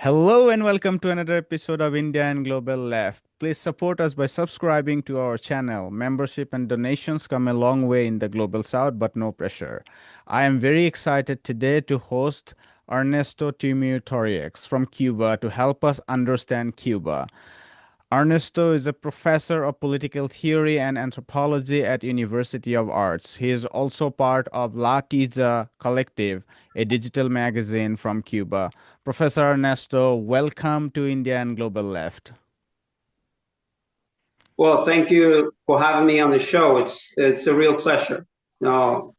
Hello and welcome to another episode of India and Global Left. Please support us by subscribing to our channel. Membership and donations come a long way in the Global South, but no pressure. I am very excited today to host Ernesto Timiu from Cuba to help us understand Cuba. Ernesto is a professor of political theory and anthropology at University of Arts. He is also part of La Tiza Collective, a digital magazine from Cuba. Professor Ernesto, welcome to India and Global Left. Well, thank you for having me on the show. It's a real pleasure. No,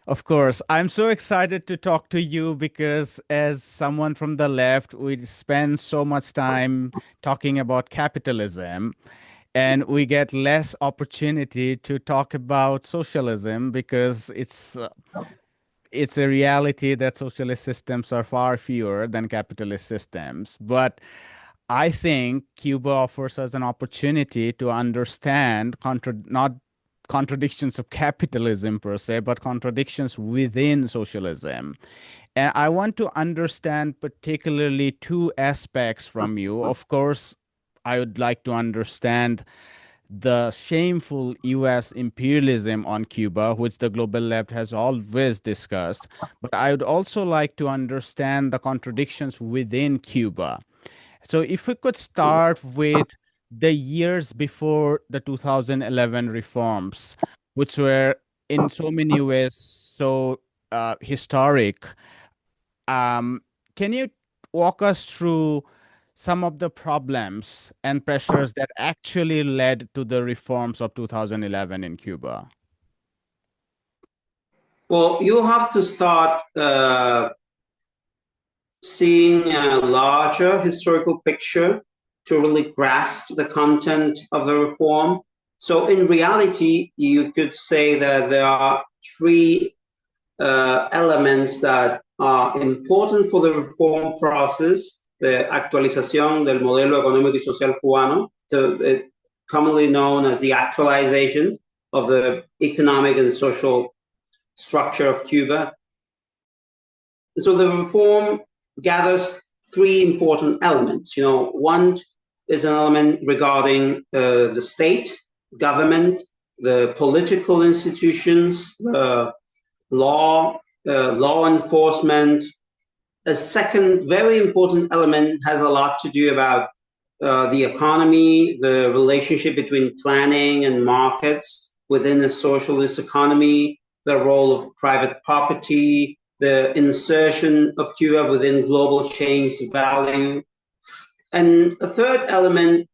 Of course, I'm so excited to talk to you because, as someone from the left, we spend so much time talking about capitalism, and we get less opportunity to talk about socialism because it's a reality that socialist systems are far fewer than capitalist systems. But I think Cuba offers us an opportunity to understand not contradictions of capitalism per se, but contradictions within socialism. And I want to understand particularly two aspects from you. Of course, I would like to understand the shameful US imperialism on Cuba, which the global left has always discussed. But I would also like to understand the contradictions within Cuba. So if we could start with the years before the 2011 reforms, which were in so many ways so historic, can you walk us through some of the problems and pressures that actually led to the reforms of 2011 in Cuba? well, you have to start seeing a larger historical picture to really grasp the content of the reform. So, in reality, you could say that there are three elements that are important for the reform process: the actualización del modelo económico y social cubano, commonly known as the actualization of the economic and social structure of Cuba. So the reform gathers three important elements. One is an element regarding the state, government, the political institutions, law enforcement. A second very important element has a lot to do about the economy, the relationship between planning and markets within a socialist economy, the role of private property, the insertion of Cuba within global chains of value. And a third element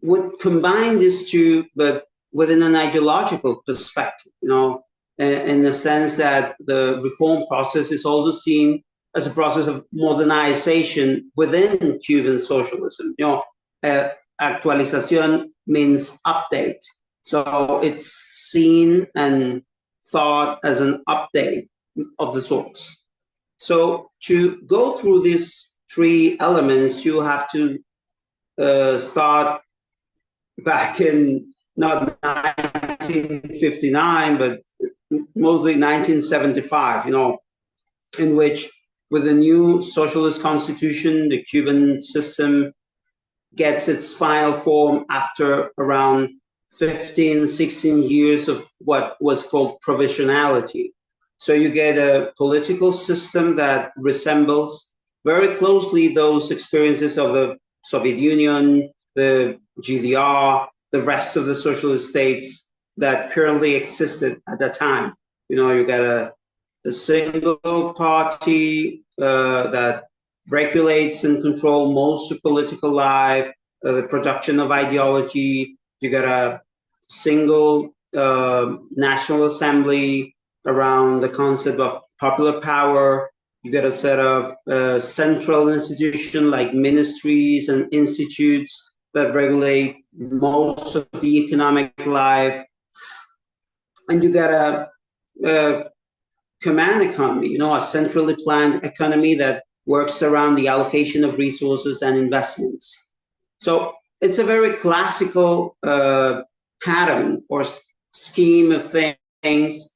would combine these two, but within an ideological perspective, in the sense that the reform process is also seen as a process of modernization within Cuban socialism. Actualización means update. So it's seen and thought as an update of the sorts. So to go through these three elements, you have to start back in not 1959, but mostly 1975, in which with the new socialist constitution, the Cuban system gets its final form after around 15, 16 years of what was called provisionality. So you get a political system that resembles very closely those experiences of the Soviet Union, the GDR, the rest of the socialist states that currently existed at that time. You got a single party that regulates and controls most of political life, the production of ideology. You got a single national assembly around the concept of popular power. You got a set of central institutions like ministries and institutes that regulate most of the economic life. And you got a command economy, a centrally planned economy that works around the allocation of resources and investments. So it's a very classical pattern or scheme of things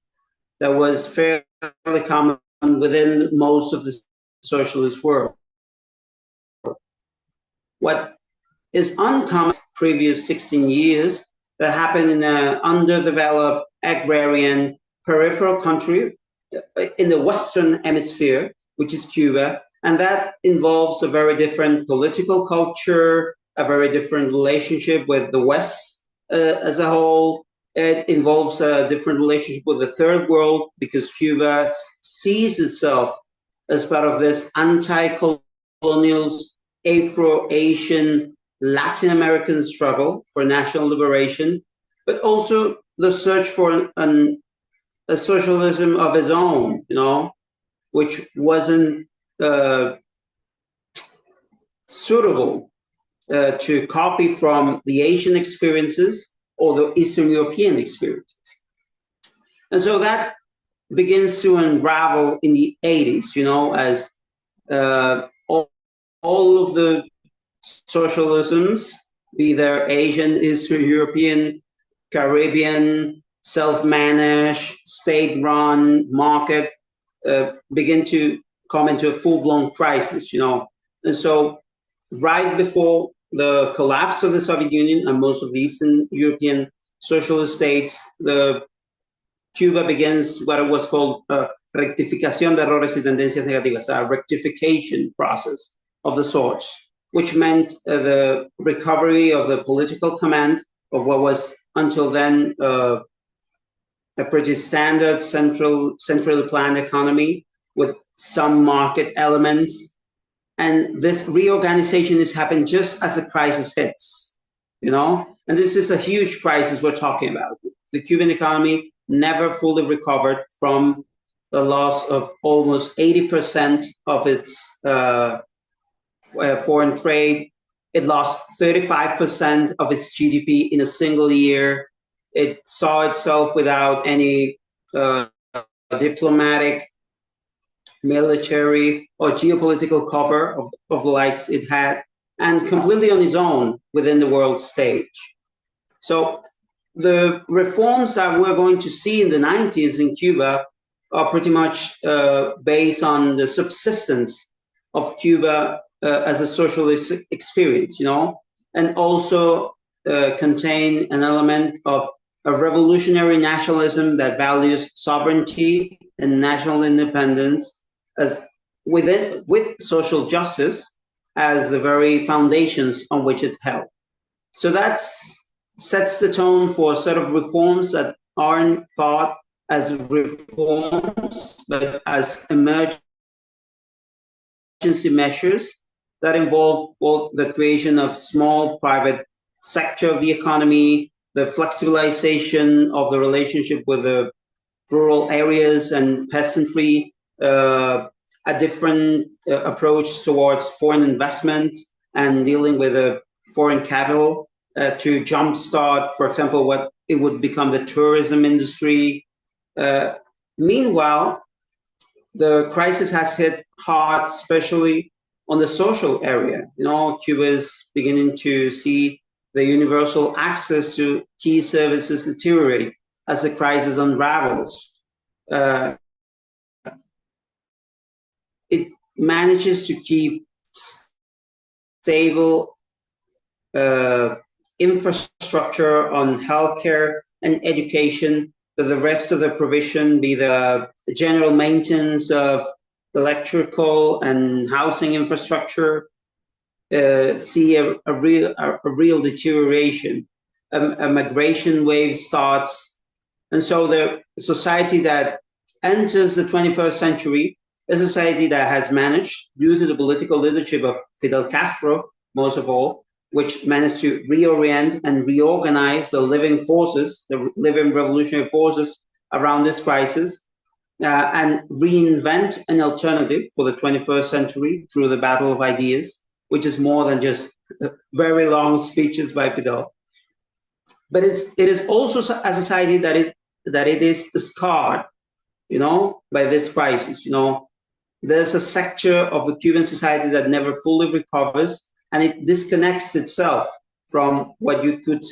that was fairly common within most of the socialist world. What is uncommon previous 16 years that happened in an underdeveloped agrarian peripheral country in the Western Hemisphere, which is Cuba, and that involves a very different political culture, a very different relationship with the West as a whole. It involves a different relationship with the third world because Cuba sees itself as part of this anti-colonial Afro-Asian Latin American struggle for national liberation, but also the search for a socialism of its own, which wasn't suitable to copy from the Asian experiences or the Eastern European experiences. And so that begins to unravel in the 80s, as all of the socialisms, be they Asian, Eastern European, Caribbean, self-managed, state-run market, begin to come into a full-blown crisis, And so right before the collapse of the Soviet Union and most of the Eastern European socialist states, Cuba begins what was called rectificación de errores y tendencias negativas, a rectification process of the sorts, which meant the recovery of the political command of what was until then a pretty standard centrally planned economy with some market elements. And this reorganization is happening just as the crisis hits, And this is a huge crisis we're talking about. The Cuban economy never fully recovered from the loss of almost 80% of its foreign trade. It lost 35% of its GDP in a single year. It saw itself without any diplomatic, military, or geopolitical cover of the likes it had, and completely on its own within the world stage. So the reforms that we're going to see in the 90s in Cuba are pretty much based on the subsistence of Cuba as a socialist experience, and also contain an element of a revolutionary nationalism that values sovereignty and national independence as with social justice as the very foundations on which it held. So that sets the tone for a set of reforms that aren't thought as reforms, but as emergency measures that involve both the creation of small private sector of the economy, the flexibilization of the relationship with the rural areas and peasantry, a different approach towards foreign investment and dealing with foreign capital to jumpstart, for example, what it would become the tourism industry. Meanwhile, the crisis has hit hard, especially on the social area. Cuba is beginning to see the universal access to key services deteriorate as the crisis unravels. It manages to keep stable infrastructure on healthcare and education, but the rest of the provision, be the general maintenance of electrical and housing infrastructure, see a real deterioration. A migration wave starts. And so the society that enters the 21st century is a society that has managed, due to the political leadership of Fidel Castro, most of all, which managed to reorient and reorganize the living forces, the living revolutionary forces around this crisis, and reinvent an alternative for the 21st century through the battle of ideas, which is more than just very long speeches by Fidel. But it is also a society that it is scarred, by this crisis. There's a sector of the Cuban society that never fully recovers, and it disconnects itself from what you could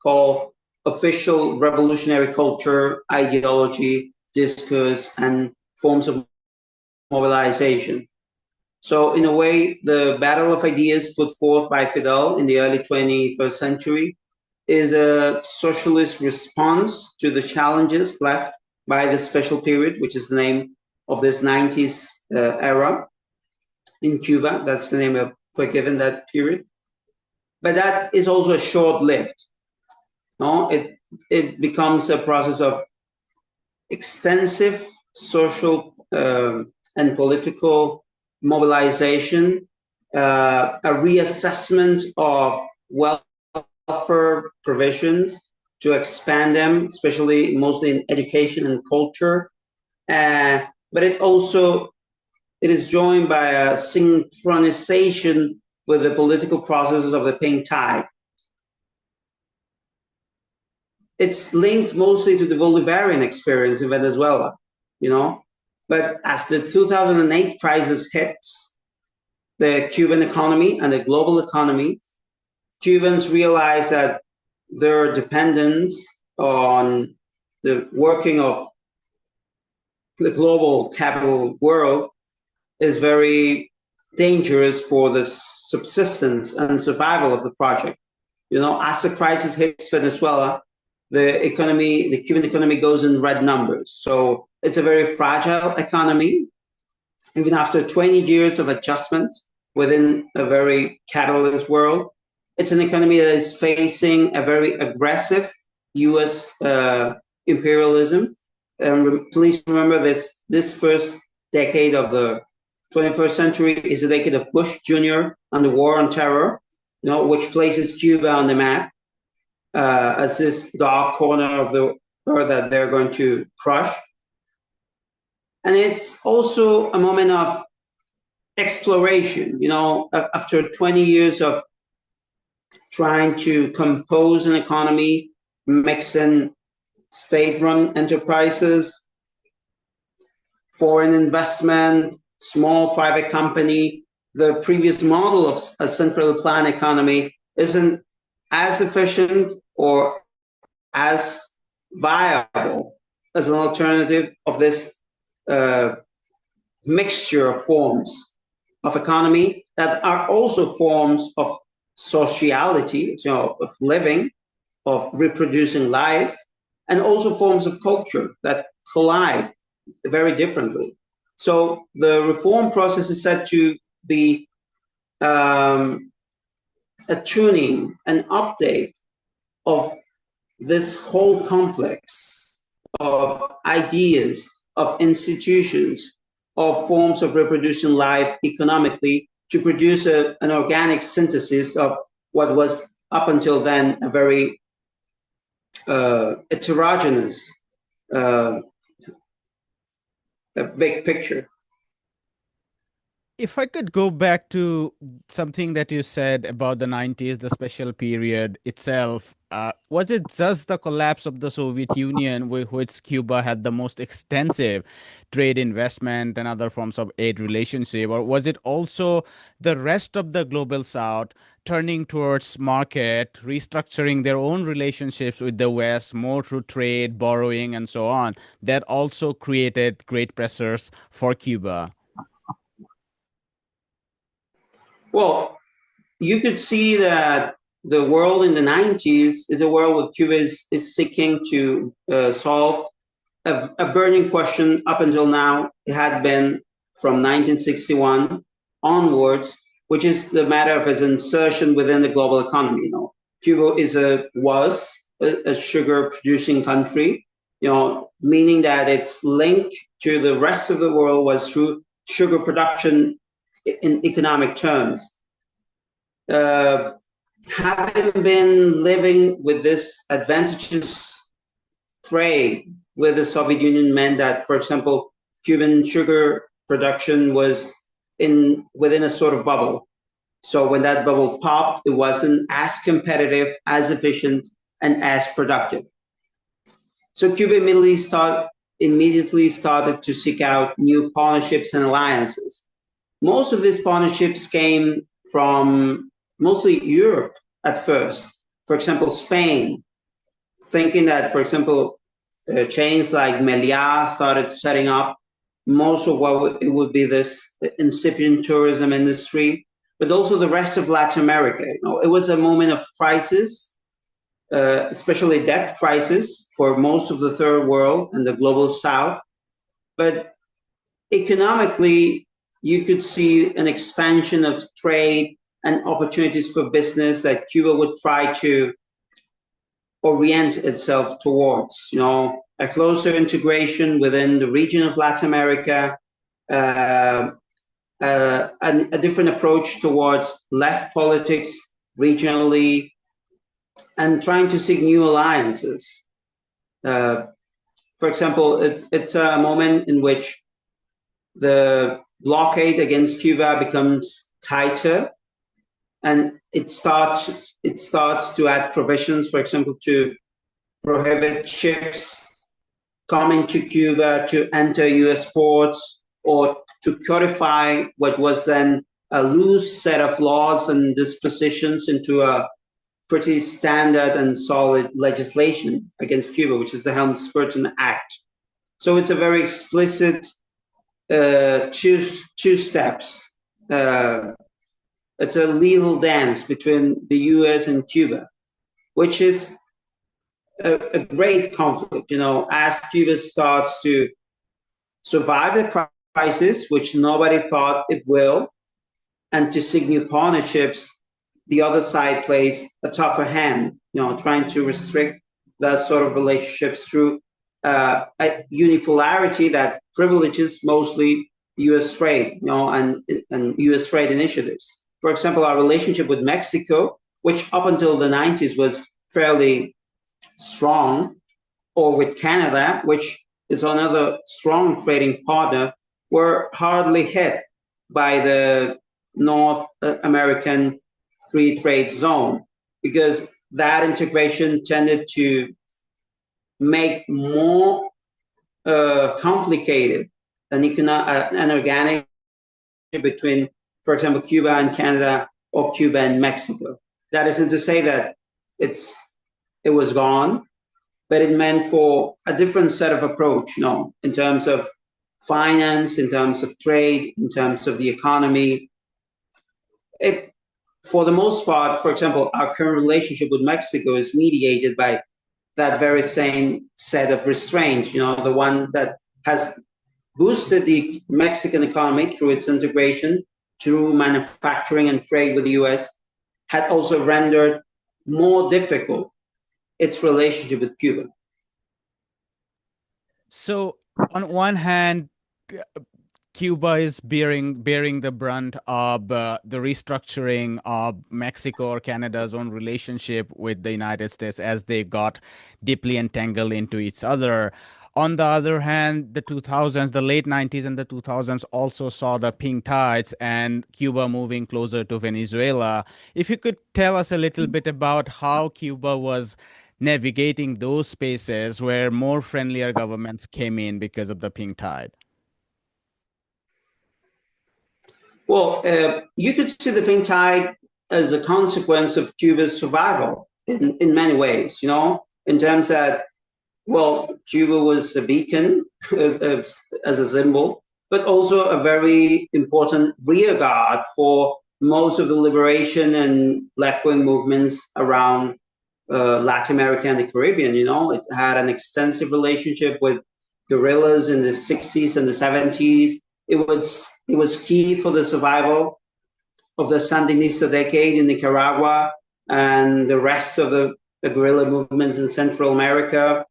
call official revolutionary culture, ideology, discourse, and forms of mobilization. So in a way, the battle of ideas put forth by Fidel in the early 21st century is a socialist response to the challenges left by the special period, which is the name of this 90s era in Cuba. That's the name of for given that period. But that is also short-lived. No, it becomes a process of extensive social and political mobilization, a reassessment of welfare provisions to expand them, especially mostly in education and culture. But it is joined by a synchronization with the political processes of the pink tide. It's linked mostly to the Bolivarian experience in Venezuela, you know. But as the 2008 crisis hits the Cuban economy and the global economy, Cubans realize that their dependence on the working of the global capital world is very dangerous for the subsistence and survival of the project. You know, as the crisis hits Venezuela, the Cuban economy goes in red numbers. So it's a very fragile economy. Even after 20 years of adjustments within a very capitalist world, it's an economy that is facing a very aggressive U.S. Imperialism. And please remember this first decade of the 21st century is a decade of Bush Jr. and the war on terror, you know, which places Cuba on the map as this dark corner of the earth that they're going to crush. And it's also a moment of exploration, you know, after 20 years of trying to compose an economy, mixing state-run enterprises, foreign investment, small private company. The previous model of a central planned economy isn't as efficient or as viable as an alternative of this mixture of forms of economy that are also forms of sociality, you know, of living, of reproducing life, and also forms of culture that collide very differently. So the reform process is said to be a tuning, an update of this whole complex of ideas, of institutions, of forms of reproducing life economically to produce an organic synthesis of what was up until then a very heterogeneous big picture. If I could go back to something that you said about the 90s, the special period itself, was it just the collapse of the Soviet Union with which Cuba had the most extensive trade investment and other forms of aid relationship, or was it also the rest of the global South turning towards market, restructuring their own relationships with the West more through trade, borrowing, and so on, that also created great pressures for Cuba? Well, you could see that the world in the 90s is a world where Cuba is seeking to solve a burning question up until now. It had been from 1961 onwards, which is the matter of its insertion within the global economy. You know, Cuba was a sugar producing country, you know, meaning that its link to the rest of the world was through sugar production in economic terms. Having been living with this advantageous trade with the Soviet Union meant that, for example, Cuban sugar production was within a sort of bubble. So when that bubble popped, it wasn't as competitive, as efficient, and as productive. So Cuba immediately started to seek out new partnerships and alliances. Most of these partnerships came from mostly Europe at first. For example, Spain, thinking that, for example, chains like Meliá started setting up most of what it would be this incipient tourism industry, but also the rest of Latin America. It was a moment of crisis, especially debt crisis for most of the third world and the global south. But economically, you could see an expansion of trade and opportunities for business that Cuba would try to orient itself towards, a closer integration within the region of Latin America, a different approach towards left politics regionally, and trying to seek new alliances. For example, it's a moment in which the blockade against Cuba becomes tighter, and it starts to add provisions, for example, to prohibit ships coming to Cuba to enter U.S. ports, or to codify what was then a loose set of laws and dispositions into a pretty standard and solid legislation against Cuba, which is the Helms-Burton Act. So it's a very explicit two steps. It's a legal dance between the U.S. and Cuba, which is a great conflict, as Cuba starts to survive the crisis, which nobody thought it will, and to seek new partnerships. The other side plays a tougher hand, trying to restrict that sort of relationships through a unipolarity that privileges mostly U.S. trade, and U.S. trade initiatives. For example, our relationship with Mexico, which up until the 90s was fairly strong, or with Canada, which is another strong trading partner, were hardly hit by the North American free trade zone, because that integration tended to make more complicated an organic between, for example, Cuba and Canada, or Cuba and Mexico. That isn't to say that it was gone, but it meant for a different set of approach, in terms of finance, in terms of trade, in terms of the economy. For the most part, for example, our current relationship with Mexico is mediated by that very same set of restraints, the one that has boosted the Mexican economy through its integration, through manufacturing and trade with the US, had also rendered more difficult its relationship with Cuba. So, on one hand, Cuba is bearing the brunt of the restructuring of Mexico or Canada's own relationship with the United States as they got deeply entangled into each other. On the other hand, the 2000s, the late 90s and the 2000s also saw the pink tides and Cuba moving closer to Venezuela. If you could tell us a little bit about how Cuba was navigating those spaces where more friendlier governments came in because of the pink tide. Well, you could see the pink tide as a consequence of Cuba's survival in many ways, in terms that, well, Cuba was a beacon as a symbol, but also a very important rearguard for most of the liberation and left-wing movements around Latin America and the Caribbean. It had an extensive relationship with guerrillas in the 60s and the 70s. It was key for the survival of the Sandinista decade in Nicaragua and the rest of the guerrilla movements in Central America.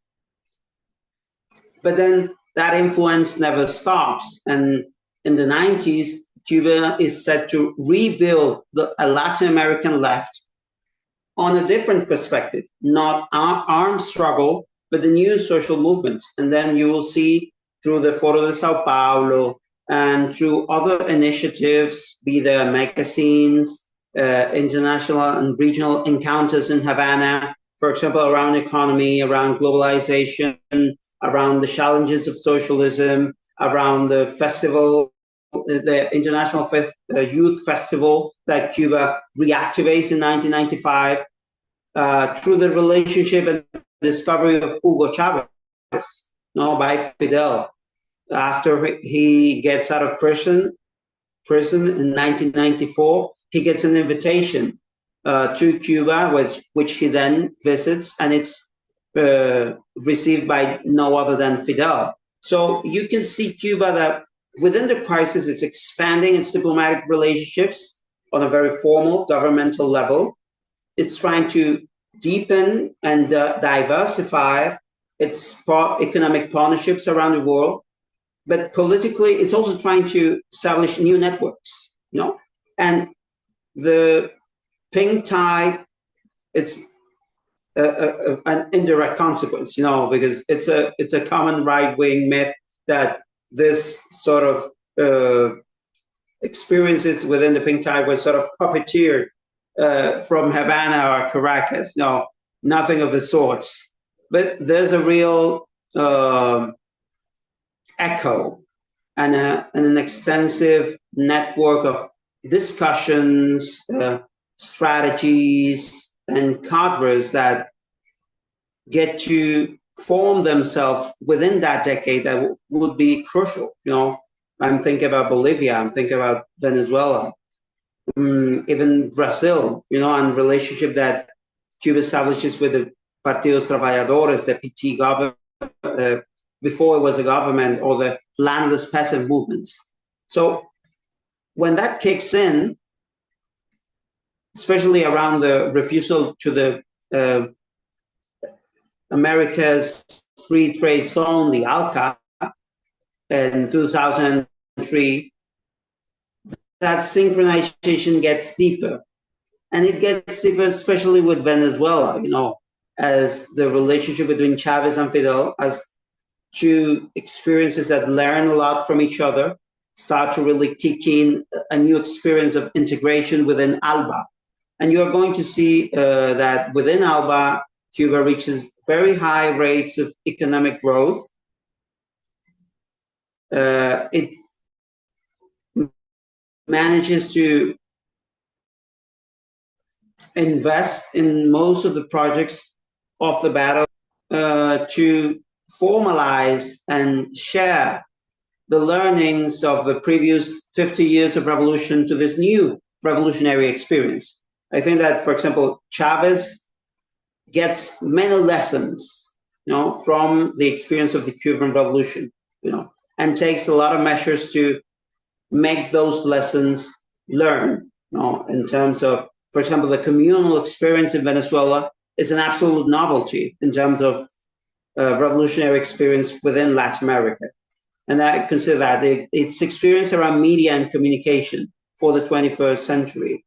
But then that influence never stops. And in the 90s, Cuba is set to rebuild a Latin American left on a different perspective, not armed struggle, but the new social movements. And then you will see through the Foro de Sao Paulo and through other initiatives, be there magazines, international and regional encounters in Havana, for example, around economy, around globalization, around the challenges of socialism, around the festival, the International Youth Festival that Cuba reactivates in 1995, through the relationship and discovery of Hugo Chavez, by Fidel. after he gets out of prison in 1994, he gets an invitation to Cuba, which he then visits, and it's received by no other than Fidel. So you can see Cuba that within the crisis, it's expanding its diplomatic relationships on a very formal governmental level. It's trying to deepen and diversify its economic partnerships around the world. But politically, it's also trying to establish new networks, and the pink tide, it's an indirect consequence, because it's a common right-wing myth that this sort of experiences within the pink tide were sort of puppeteered from Havana or Caracas. No, nothing of the sorts. But there's a real echo and an extensive network of discussions, strategies, and cadres that get to form themselves within that decade that would be crucial. I'm thinking about Bolivia, I'm thinking about Venezuela, even Brazil, and relationship that Cuba establishes with the Partidos Trabajadores, the PT government, before it was a government, or the landless peasant movements. So when that kicks in, especially around the refusal to the America's free trade zone, the ALCA, in 2003, that synchronization gets deeper. And it gets deeper, especially with Venezuela, as the relationship between Chavez and Fidel, as two experiences that learn a lot from each other, start to really kick in a new experience of integration within ALBA. And you're going to see that within ALBA, Cuba reaches very high rates of economic growth. It manages to invest in most of the projects of the battle to formalize and share the learnings of the previous 50 years of revolution to this new revolutionary experience. I think that, for example, Chavez gets many lessons, from the experience of the Cuban Revolution, and takes a lot of measures to make those lessons learn, in terms of, for example, the communal experience in Venezuela is an absolute novelty in terms of revolutionary experience within Latin America. And I consider that its experience around media and communication for the 21st century,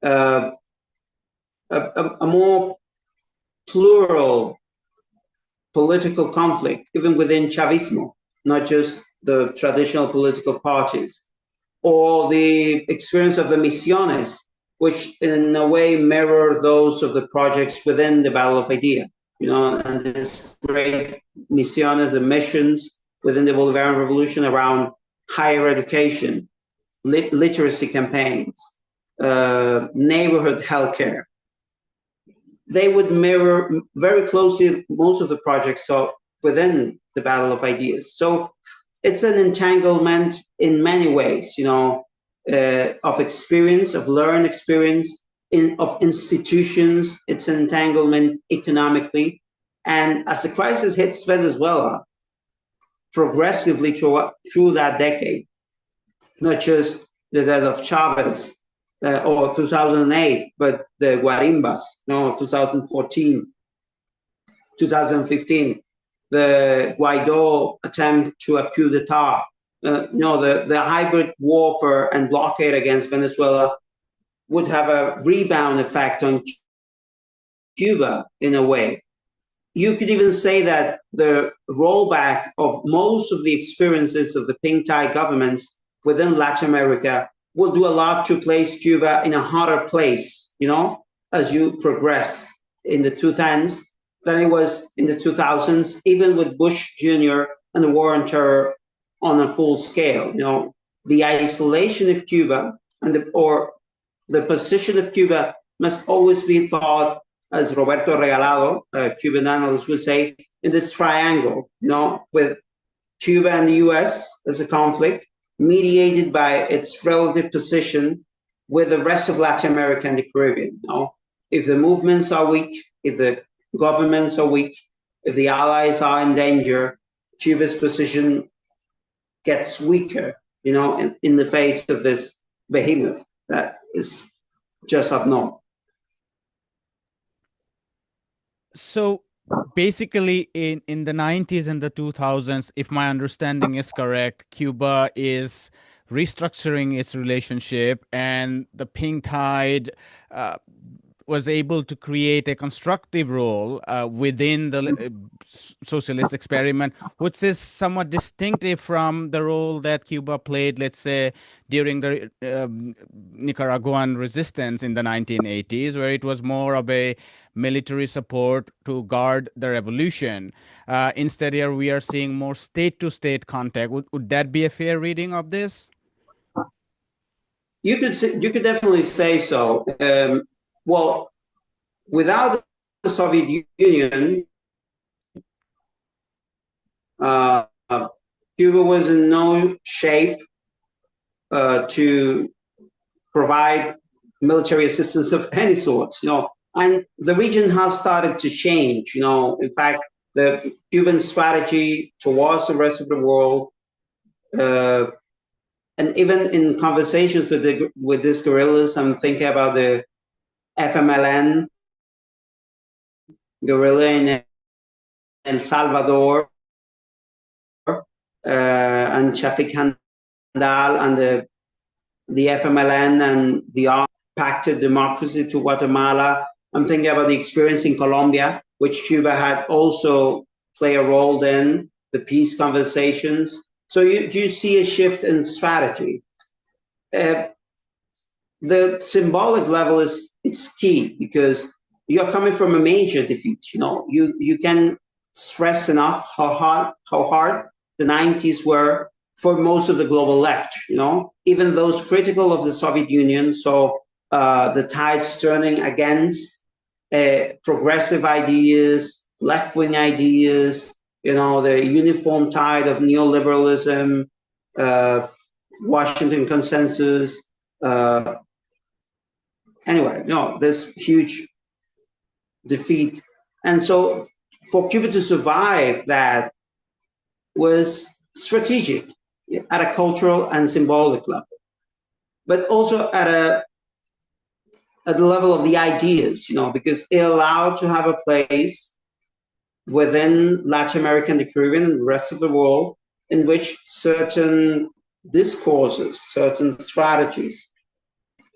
a more plural political conflict, even within Chavismo, not just the traditional political parties, or the experience of the misiones, which in a way mirror those of the projects within the Battle of Idea, and this great misiones, the missions within the Bolivarian Revolution around higher education, literacy campaigns, neighborhood healthcare. They would mirror very closely most of the projects within the Battle of Ideas. So it's an entanglement in many ways, of experience, of learned experience, of institutions. It's an entanglement economically. And as the crisis hits Venezuela, progressively through that decade, not just the death of Chavez or 2008, but the Guarimbas, 2014, 2015, the Guaido attempt to a coup d'etat, the hybrid warfare and blockade against Venezuela would have a rebound effect on Cuba in a way. You could even say that the rollback of most of the experiences of the pink tide governments within Latin America will do a lot to place Cuba in a hotter place, as you progress in the 2010s than it was in the 2000s, even with Bush Jr. and the war on terror on a full scale. The isolation of Cuba or the position of Cuba must always be thought, as Roberto Regalado, a Cuban analyst, would say, in this triangle, with Cuba and the US as a conflict, mediated by its relative position with the rest of Latin America and the Caribbean. You know? If the movements are weak, if the governments are weak, if the allies are in danger, Cuba's position gets weaker, you know, in the face of this behemoth that is just up north. So basically in the 90s and the 2000s, if my understanding is correct, Cuba is restructuring its relationship, and the pink tide was able to create a constructive role within the socialist experiment, which is somewhat distinctive from the role that Cuba played, let's say, during the Nicaraguan resistance in the 1980s, where it was more of a military support to guard the revolution. Instead, here we are seeing more state-to-state contact. Would that be a fair reading of this? You could definitely say so. Well, without the Soviet Union, Cuba was in no shape to provide military assistance of any sort. You know, and the region has started to change. You know, in fact, the Cuban strategy towards the rest of the world, and even in conversations with these guerrillas, I'm thinking about the FMLN guerrilla in El Salvador, and Shafiq Handal and the FMLN and the Pacted Democracy to Guatemala. I'm thinking about the experience in Colombia, which Cuba had also played a role in, the peace conversations. So you see a shift in strategy. The symbolic level it's key, because you're coming from a major defeat. You know, you can stress enough how hard the 90s were for most of the global left. You know, even those critical of the Soviet Union saw the tides turning against progressive ideas, left-wing ideas. You know, the uniform tide of neoliberalism, Washington Consensus. Anyway, you know, this huge defeat. And so for Cuba to survive that was strategic at a cultural and symbolic level, but also at the level of the ideas, you know, because it allowed to have a place within Latin America and the Caribbean and the rest of the world in which certain discourses, certain strategies,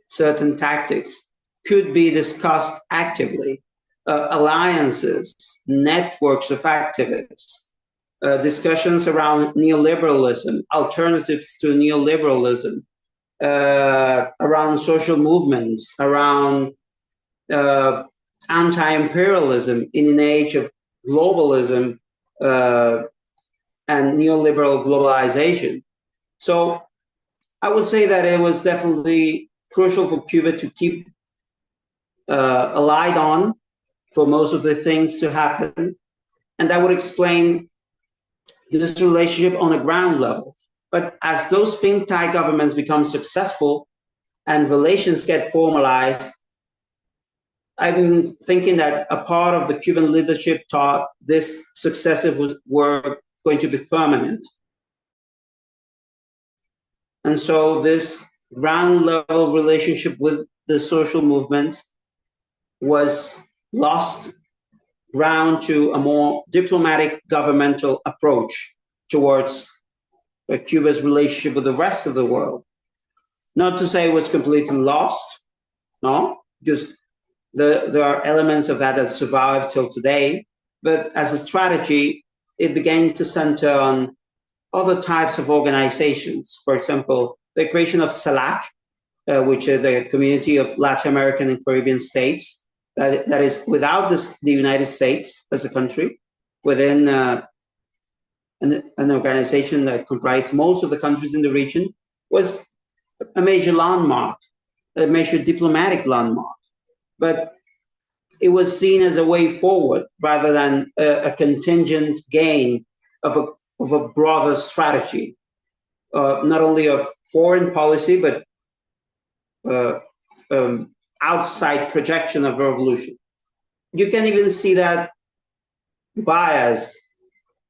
certain tactics could be discussed actively. Alliances, networks of activists, discussions around neoliberalism, alternatives to neoliberalism, around social movements, around anti-imperialism in an age of globalism and neoliberal globalization. So I would say that it was definitely crucial for Cuba to keep a light on for most of the things to happen. And that would explain this relationship on a ground level. But as those pink tie governments become successful and relations get formalized, I've been thinking that a part of the Cuban leadership thought this successive were going to be permanent. And so this ground level relationship with the social movement was lost ground to a more diplomatic governmental approach towards Cuba's relationship with the rest of the world. Not to say it was completely lost, no, because there are elements of that survived till today, but as a strategy, it began to center on other types of organizations. For example, the creation of CELAC, which is the Community of Latin American and Caribbean States, that is without the United States as a country, within an organization that comprised most of the countries in the region, was a major landmark, a major diplomatic landmark. But it was seen as a way forward rather than a contingent gain of a of a broader strategy, not only of foreign policy, but uh, outside projection of revolution. You can even see that bias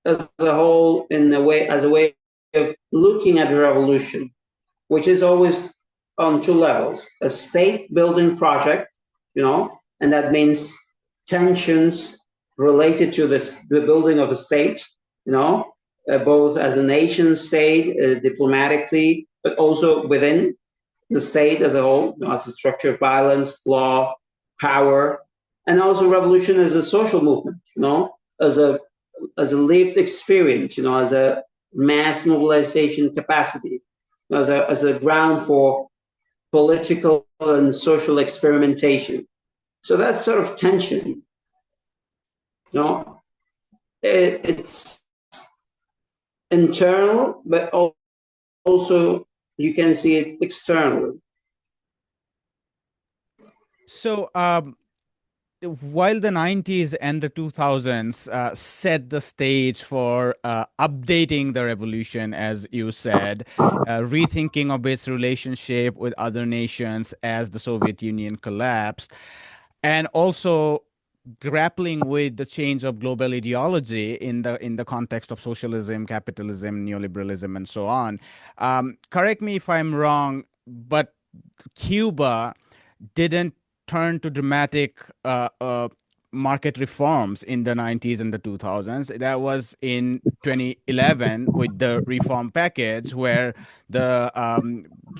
as a whole in a way, as a way of looking at the revolution, which is always on two levels: a state building project, and that means tensions related to the building of a state, both as a nation state, diplomatically, but also within the state as a whole, as a structure of violence, law, power, and also revolution as a social movement, as a lived experience, as a mass mobilization capacity, as a ground for political and social experimentation. So that sort of tension, it's internal, but also you can see it externally. So, while the 90s and the 2000s set the stage for updating the revolution, as you said, rethinking of its relationship with other nations as the Soviet Union collapsed, and also grappling with the change of global ideology in the context of socialism, capitalism, neoliberalism, and so on. Correct me if I'm wrong, but Cuba didn't turn to dramatic market reforms in the 90s and the 2000s. That was in 2011 with the reform package, where the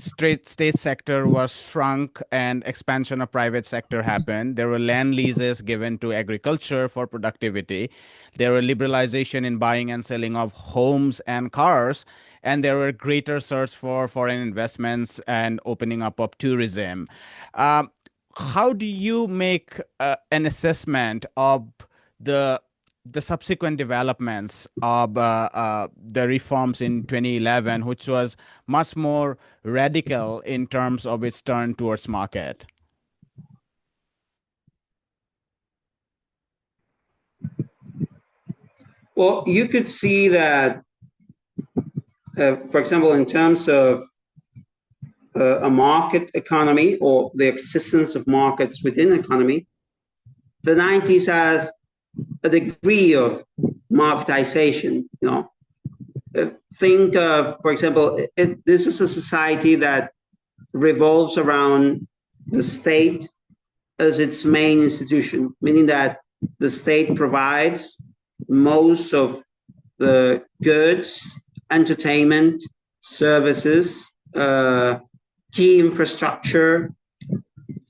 state sector was shrunk and expansion of private sector happened. There were land leases given to agriculture for productivity. There were liberalization in buying and selling of homes and cars, and there were greater search for foreign investments and opening up of tourism. How do you make an assessment of the subsequent developments of the reforms in 2011, which was much more radical in terms of its turn towards market? Well, you could see that, for example, in terms of a market economy or the existence of markets within the economy, the 90s has a degree of marketization. Think of, for example, this is a society that revolves around the state as its main institution, meaning that the state provides most of the goods, entertainment, services, key infrastructure,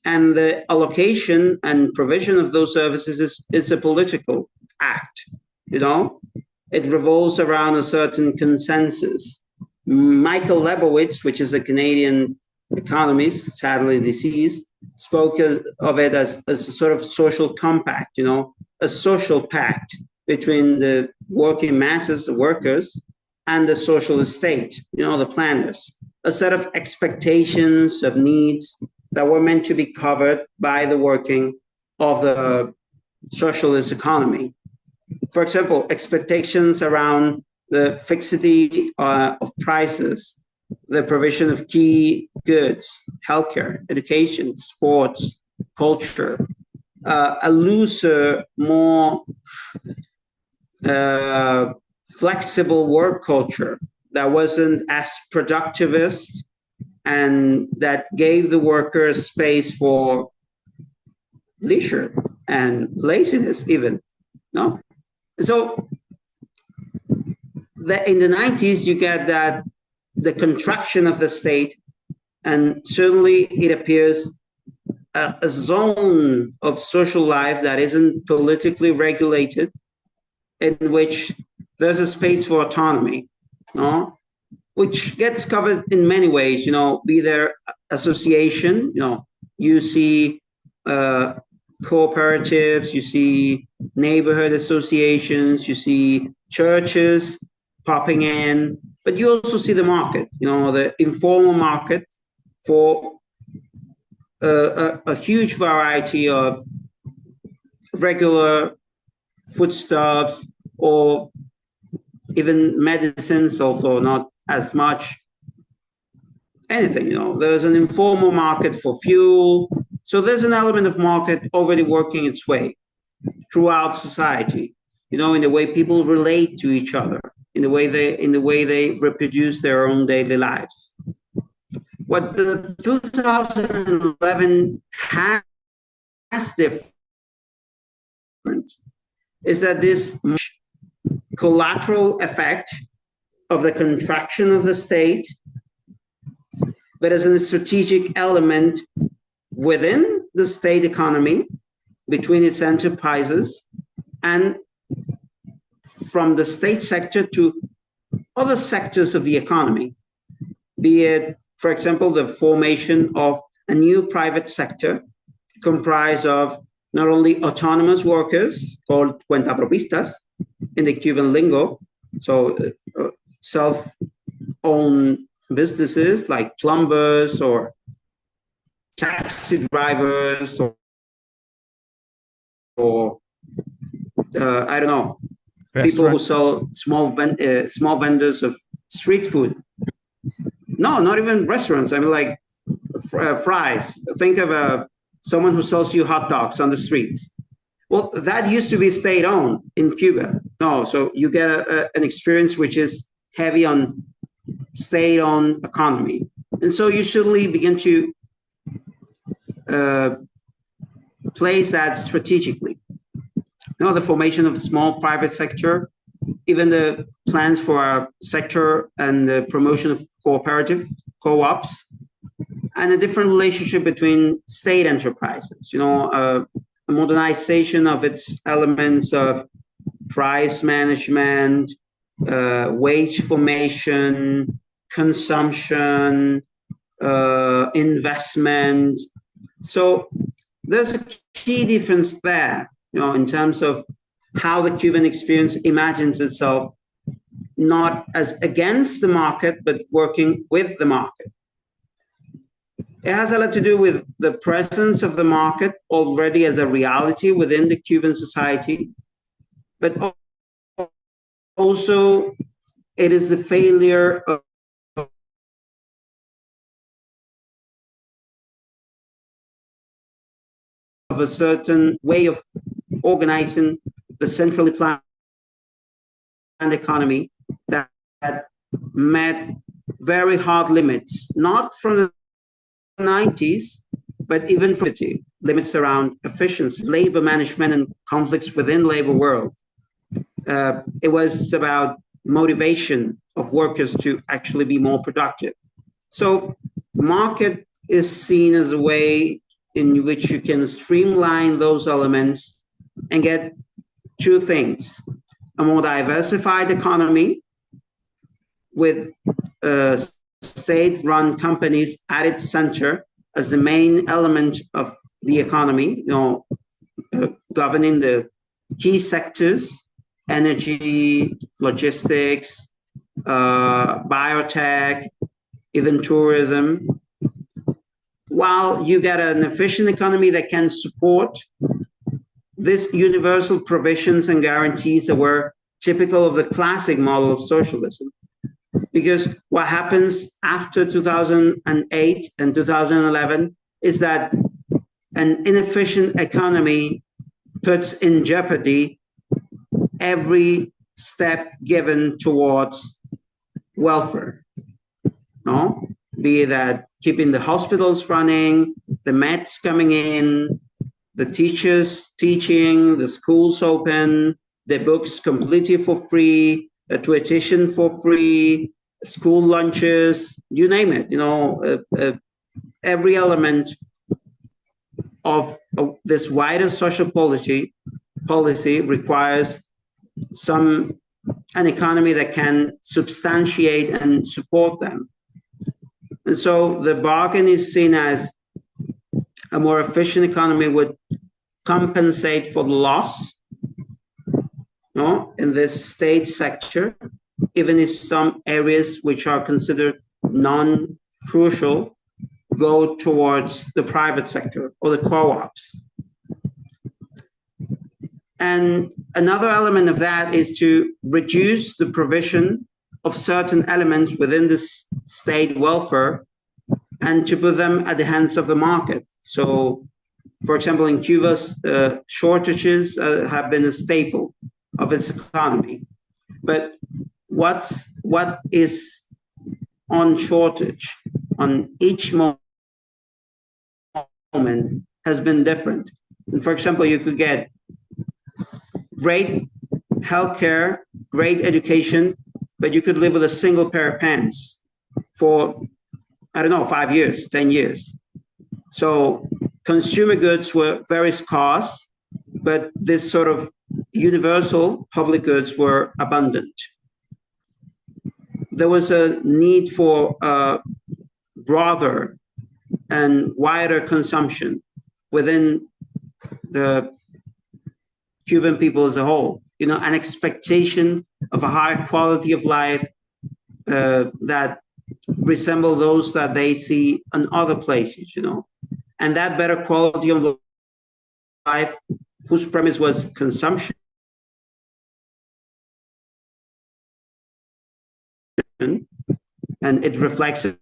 and the allocation and provision of those services is a political act. It revolves around a certain consensus. Michael Lebowitz, which is a Canadian economist, sadly deceased, spoke of it as a sort of social compact, a social pact between the working masses, the workers, and the socialist state, the planners, a set of expectations, of needs that were meant to be covered by the working of the socialist economy. For example, expectations around the fixity of prices, the provision of key goods, healthcare, education, sports, culture, a looser, more flexible work culture that wasn't as productivist and that gave the workers space for leisure and laziness even. No? So in the 90s, you get that the contraction of the state, and certainly it appears a zone of social life that isn't politically regulated, in which there's a space for autonomy, which gets covered in many ways, be there association, you see cooperatives, you see neighborhood associations, you see churches popping in, but you also see the market, the informal market for a huge variety of regular foodstuffs or even medicines, also not as much anything. There's an informal market for fuel. So there's an element of market already working its way throughout society, in the way people relate to each other, in the way they reproduce their own daily lives. What the 2011 has different is that this collateral effect of the contraction of the state, but as a strategic element within the state economy, between its enterprises, and from the state sector to other sectors of the economy, be it, for example, the formation of a new private sector comprised of not only autonomous workers called cuentapropistas in the Cuban lingo, so self-owned businesses like plumbers or taxi drivers or I don't know, people who sell small vendors of street food. No, not even restaurants. I mean, like fries. Think of someone who sells you hot dogs on the streets. Well, that used to be state-owned in Cuba. No, so you get an experience which is heavy on state-owned economy. And so you suddenly begin to place that strategically. The formation of small private sector, even the plans for our sector and the promotion of cooperative co-ops, and a different relationship between state enterprises, a modernization of its elements of price management, wage formation, consumption, investment. So there's a key difference there, in terms of how the Cuban experience imagines itself, not as against the market, but working with the market. It has a lot to do with the presence of the market already as a reality within the Cuban society, but also it is the failure of a certain way of organizing the centrally planned economy that met very hard limits, not from the 90s, but even from the limits around efficiency, labor management, and conflicts within labor world. It was about motivation of workers to actually be more productive. So market is seen as a way in which you can streamline those elements and get two things: a more diversified economy with state-run companies at its center as the main element of the economy, governing the key sectors: energy, logistics, biotech, even tourism. While you get an efficient economy that can support these universal provisions and guarantees that were typical of the classic model of socialism. Because what happens after 2008 and 2011 is that an inefficient economy puts in jeopardy every step given towards welfare. No? Be that keeping the hospitals running, the meds coming in, the teachers teaching, the schools open, the books completely for free, the tuition for free, school lunches, you name it. Every element of this wider social policy requires an economy that can substantiate and support them. And so the bargain is seen as a more efficient economy would compensate for the loss in this state sector, even if some areas which are considered non-crucial go towards the private sector or the co-ops. And another element of that is to reduce the provision of certain elements within this state welfare and to put them at the hands of the market. So, for example, in Cuba, shortages have been a staple of its economy. But what is on shortage on each moment has been different. And for example, you could get great healthcare, great education, but you could live with a single pair of pants for, I don't know, 5 years, 10 years. So consumer goods were very scarce, but this sort of universal public goods were abundant. There was a need for broader and wider consumption within the Cuban people as a whole, you know, an expectation of a higher quality of life that resemble those that they see in other places, you know, and that better quality of life, whose premise was consumption, and it reflects an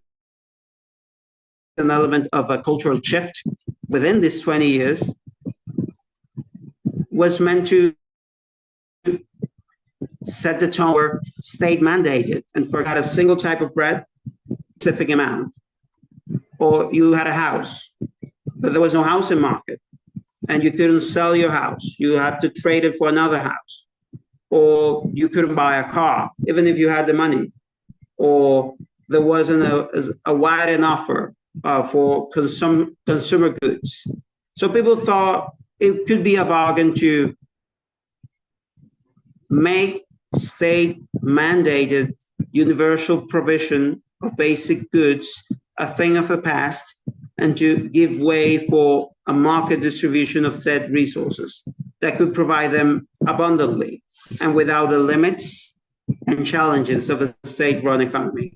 element of a cultural shift within these 20 years, was meant to set the tone where state mandated and forgot a single type of bread, specific amount. Or you had a house, but there was no housing market and you couldn't sell your house. You have to trade it for another house. Or you couldn't buy a car, even if you had the money. Or there wasn't a wide enough offer for consumer goods. So people thought it could be a bargain to make state mandated universal provision of basic goods a thing of the past and to give way for a market distribution of said resources that could provide them abundantly and without the limits and challenges of a state-run economy.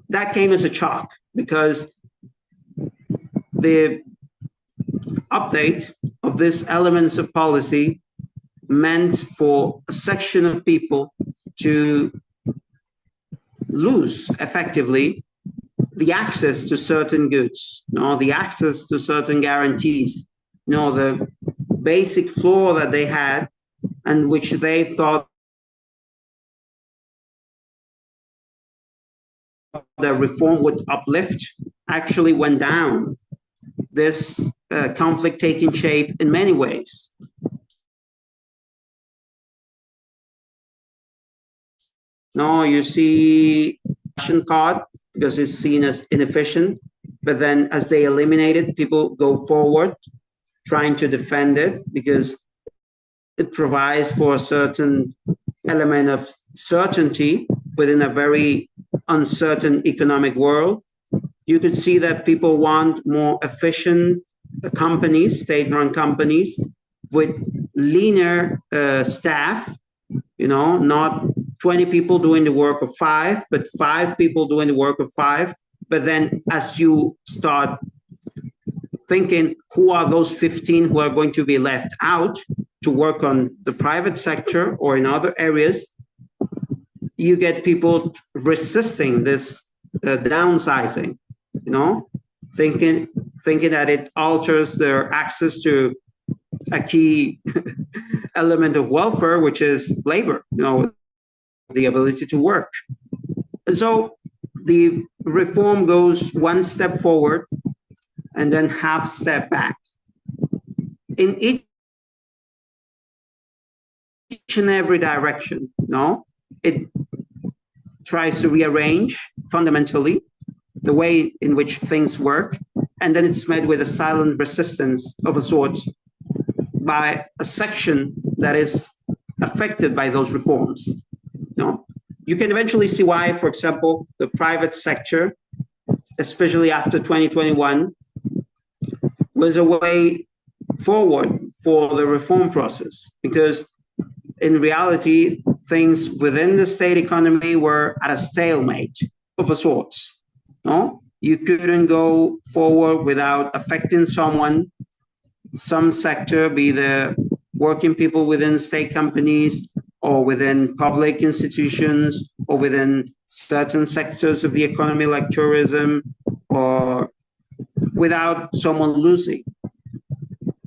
That came as a shock because the update of these elements of policy meant for a section of people to lose effectively the access to certain goods, you know, the access to certain guarantees, you know, the basic floor that they had and which they thought the reform would uplift actually went down. This conflict taking shape in many ways. No, you see ration card because it's seen as inefficient, but then as they eliminate it, people go forward trying to defend it because it provides for a certain element of certainty within a very uncertain economic world. You could see that people want more efficient companies, state-run companies, with leaner staff, you know, not 20 people doing the work of 5, but 5 people doing the work of 5. But then as you start thinking, who are those 15 who are going to be left out to work on the private sector or in other areas, you get people resisting this downsizing, you know, thinking that it alters their access to a key element of welfare, which is labor, you know, the ability to work. And so the reform goes one step forward and then half step back. In each and every direction, no, it tries to rearrange fundamentally the way in which things work, and then it's met with a silent resistance of a sort by a section that is affected by those reforms. No, you can eventually see why, for example, the private sector, especially after 2021, was a way forward for the reform process, because in reality, things within the state economy were at a stalemate of a sort. No, you couldn't go forward without affecting someone, some sector, be the working people within state companies or within public institutions or within certain sectors of the economy like tourism, or without someone losing.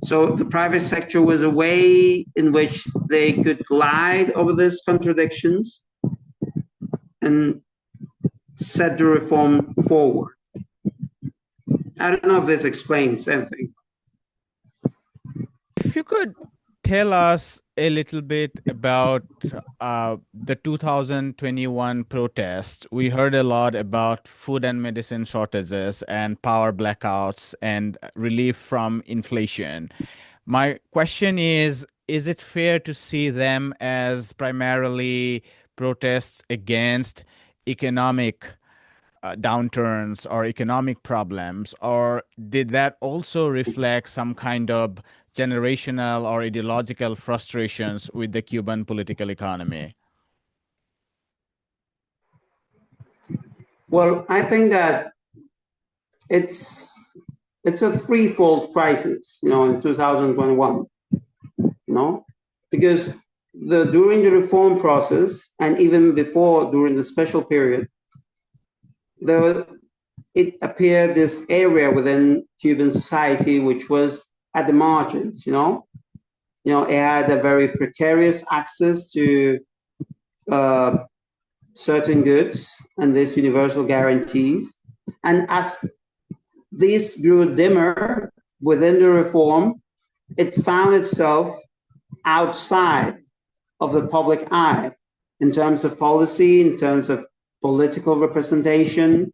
So the private sector was a way in which they could glide over these contradictions and set the reform forward. I don't know if this explains anything. If you could tell us a little bit about the 2021 protests. We heard a lot about food and medicine shortages and power blackouts and relief from inflation. My question is it fair to see them as primarily protests against economic downturns or economic problems, or did that also reflect some kind of generational or ideological frustrations with the Cuban political economy? Well, I think that it's a threefold crisis, in 2021, because during the reform process and even before, during the special period, it appeared this area within Cuban society which was at the margins. It had a very precarious access to certain goods and these universal guarantees. And as this grew dimmer within the reform, it found itself outside of the public eye in terms of policy, in terms of political representation.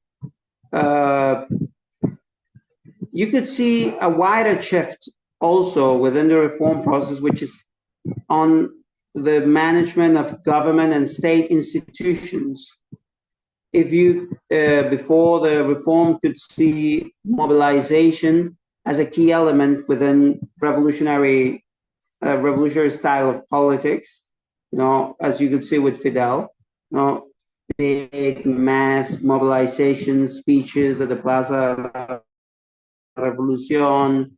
You could see a wider shift also within the reform process, which is on the management of government and state institutions. If you, before the reform, could see mobilization as a key element within revolutionary style of politics, as you could see with Fidel, big mass mobilization speeches at the Plaza Revolution,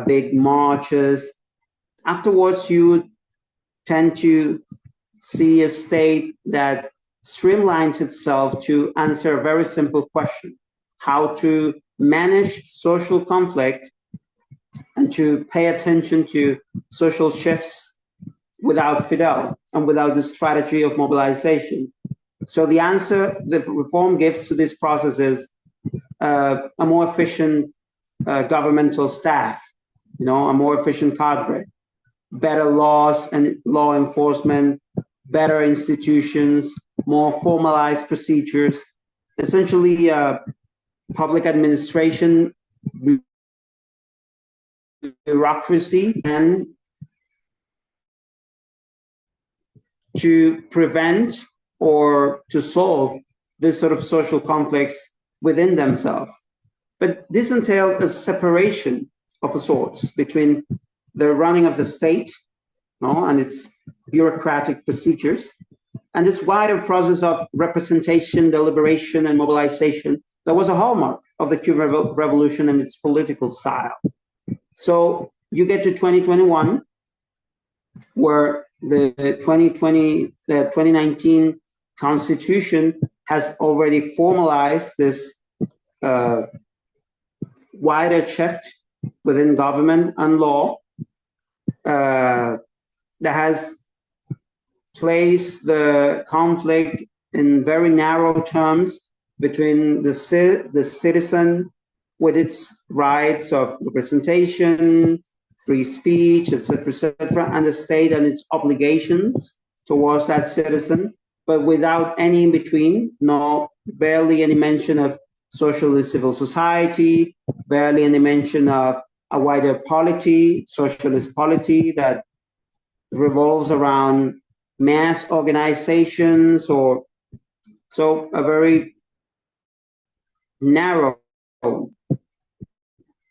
big marches. Afterwards, you would tend to see a state that streamlines itself to answer a very simple question: how to manage social conflict and to pay attention to social shifts without Fidel and without the strategy of mobilization. So the answer the reform gives to this process is a more efficient governmental staff, a more efficient cadre, better laws and law enforcement, better institutions, more formalized procedures, essentially public administration, bureaucracy, and to prevent or to solve this sort of social conflicts within themselves. But this entailed a separation of a sorts between the running of the state and its bureaucratic procedures and this wider process of representation, deliberation, and mobilization that was a hallmark of the Cuban Revolution and its political style. So you get to 2021, where the 2019 Constitution has already formalized this wider shift within government and law that has placed the conflict in very narrow terms between the citizen with its rights of representation, free speech, etc., and the state and its obligations towards that citizen, but without any in between, barely any mention of socialist civil society, barely any mention of a wider polity, socialist polity that revolves around mass organizations, or so a very narrow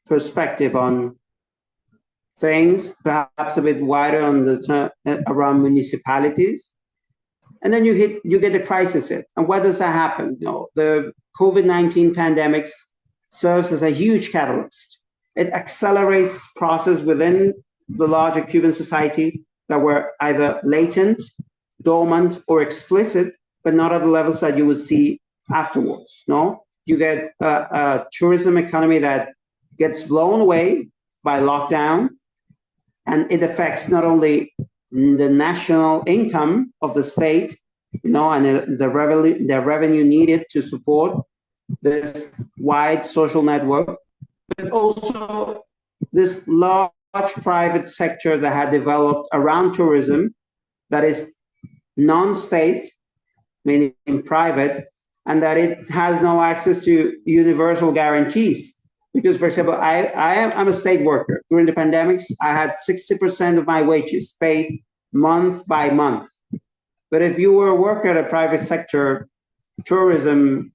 perspective on things, perhaps a bit wider on the around municipalities. And then you get the crisis hit. And why does that happen? The COVID-19 pandemic serves as a huge catalyst. It accelerates process within the larger Cuban society that were either latent, dormant, or explicit, but not at the levels that you would see afterwards. No, you get a tourism economy that gets blown away by lockdown, and it affects not only the national income of the state, and the revenue needed to support this wide social network, but also this large private sector that had developed around tourism that is non-state, meaning private, and that it has no access to universal guarantees. Because, for example, I'm a state worker. During the pandemics, I had 60% of my wages paid month by month. But if you were a worker at a private sector tourism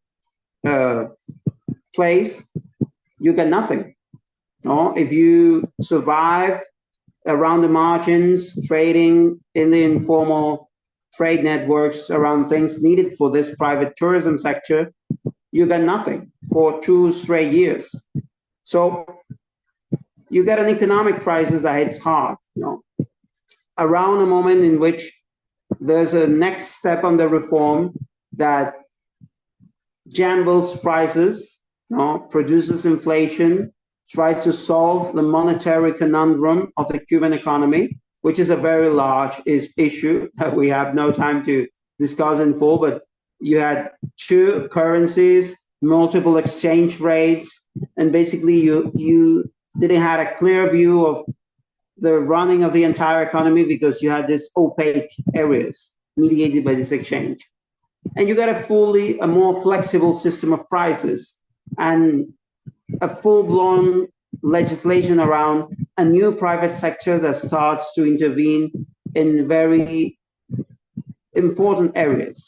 place, you get nothing. No? If you survived around the margins, trading in the informal trade networks around things needed for this private tourism sector, you get nothing for 2 straight years. So you get an economic crisis that hits hard, around a moment in which there's a next step on the reform that jambles prices, produces inflation, tries to solve the monetary conundrum of the Cuban economy, which is a very large issue that we have no time to discuss in full, but you had 2 currencies, multiple exchange rates, and basically you didn't have a clear view of the running of the entire economy because you had these opaque areas mediated by this exchange. And you got a more flexible system of prices and a full-blown legislation around a new private sector that starts to intervene in very important areas.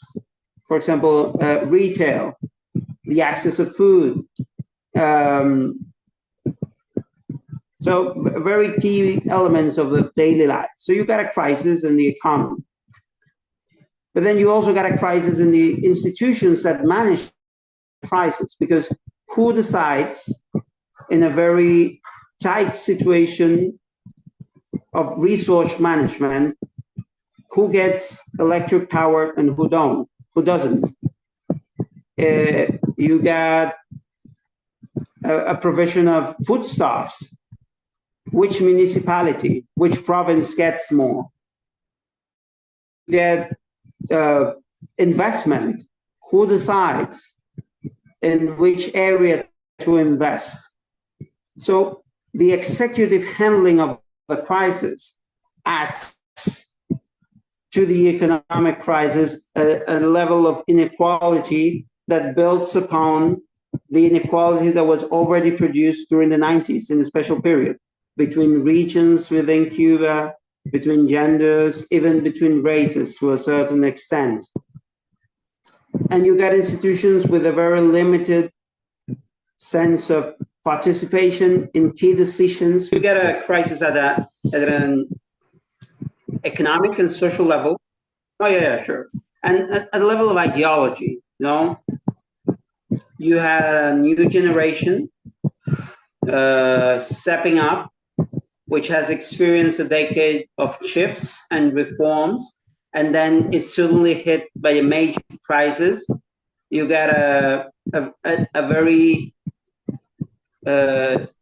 For example, retail, the access of food. So very key elements of the daily life. So you got a crisis in the economy. But then you also got a crisis in the institutions that manage the crisis, because who decides in a very tight situation of resource management, who gets electric power and who doesn't? You got a provision of foodstuffs. Which municipality, which province gets more? You get investment. Who decides in which area to invest? So the executive handling of the crisis adds to the economic crisis a level of inequality that builds upon the inequality that was already produced during the 90s in a special period, between regions within Cuba, between genders, even between races to a certain extent. And you got institutions with a very limited sense of participation in key decisions. You get a crisis at an economic and social level. Oh, yeah, sure. And at the level of ideology, you had a new generation stepping up, which has experienced a decade of shifts and reforms, and then is suddenly hit by a major crisis. You got a very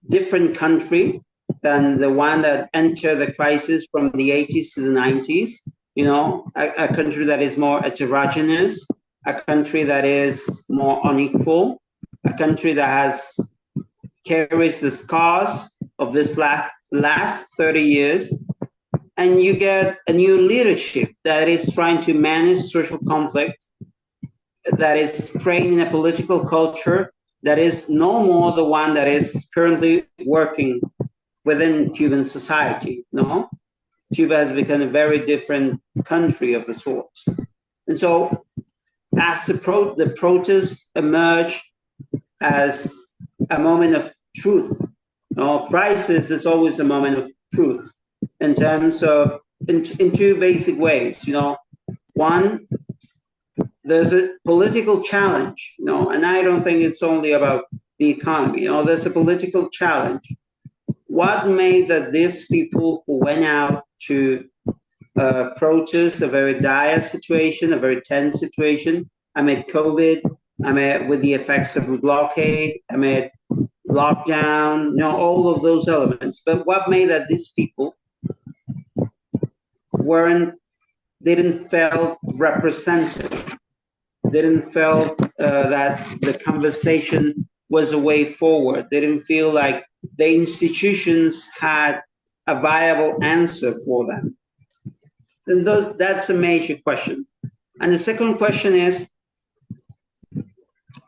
different country than the one that entered the crisis from the 80s to the 90s. A country that is more heterogeneous, a country that is more unequal, a country that carries the scars of this last 30 years, and you get a new leadership that is trying to manage social conflict, that is trained in a political culture that is no more the one that is currently working within Cuban society. Cuba has become a very different country of the sort. And so as the protests emerge as a moment of truth, crisis is always a moment of truth in terms of, in 2 basic ways. One, there's a political challenge, and I don't think it's only about the economy. There's a political challenge what made that these people who went out to protest a very dire situation, a very tense situation, amid COVID, amid with the effects of blockade, amid lockdown, all of those elements. But what made that these people didn't feel represented, didn't feel that the conversation was a way forward. They didn't feel like the institutions had a viable answer for them. And that's a major question. And the second question is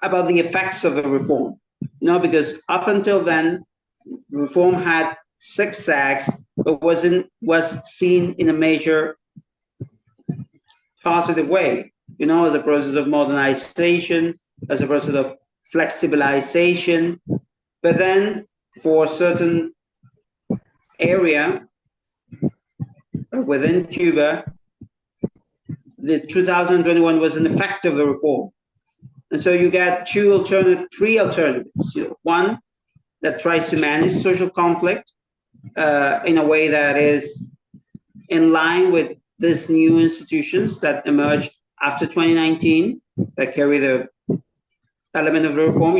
about the effects of the reform. Because up until then, reform had zigzags, but was seen in a major positive way, as a process of modernization, as a process of flexibilization. But then for a certain area within Cuba, the 2021 was an effect of the reform. And so you got three alternatives. One that tries to manage social conflict in a way that is in line with these new institutions that emerged after 2019 that carry the element of the reform,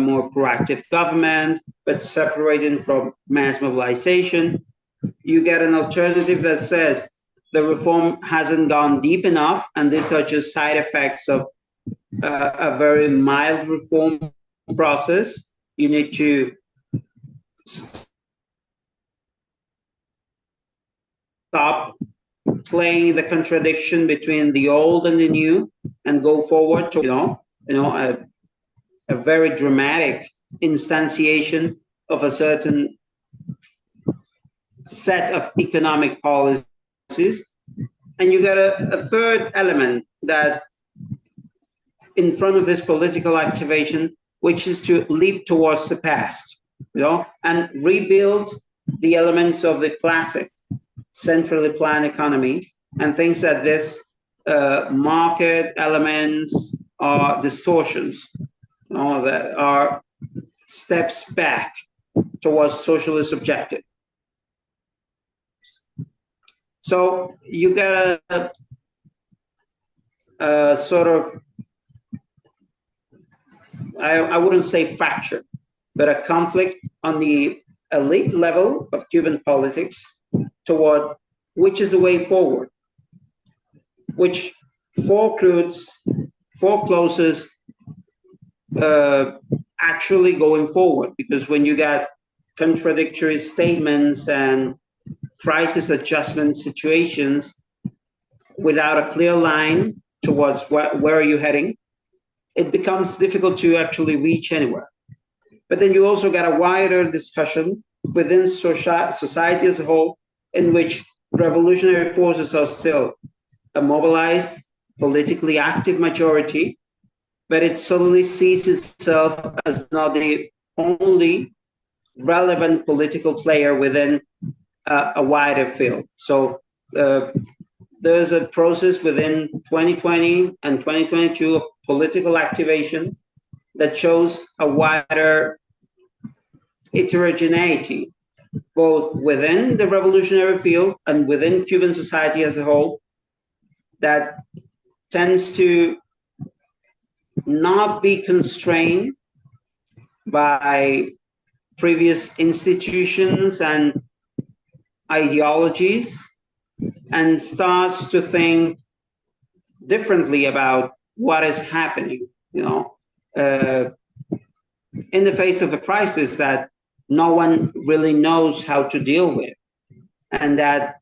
more proactive government, but separated from mass mobilization. You get an alternative that says the reform hasn't gone deep enough, and these are just side effects of a very mild reform process. You need to stop playing the contradiction between the old and the new and go forward to, a very dramatic instantiation of a certain set of economic policies. And you got a third element that in front of this political activation, which is to leap towards the past, and rebuild the elements of the classic centrally planned economy, and thinks that this market elements are distortions, that are steps back towards socialist objectives. So you got a sort of, I wouldn't say fracture, but a conflict on the elite level of Cuban politics toward which is the way forward, which forecloses actually going forward. Because when you got contradictory statements and crisis adjustment situations without a clear line towards where are you heading, it becomes difficult to actually reach anywhere. But then you also got a wider discussion within society as a whole, in which revolutionary forces are still a mobilized, politically active majority, but it suddenly sees itself as not the only relevant political player within a wider field. So there's a process within 2020 and 2022 of political activation that shows a wider heterogeneity, both within the revolutionary field and within Cuban society as a whole, that tends to not be constrained by previous institutions and ideologies, and starts to think differently about what is happening, in the face of a crisis that no one really knows how to deal with. And that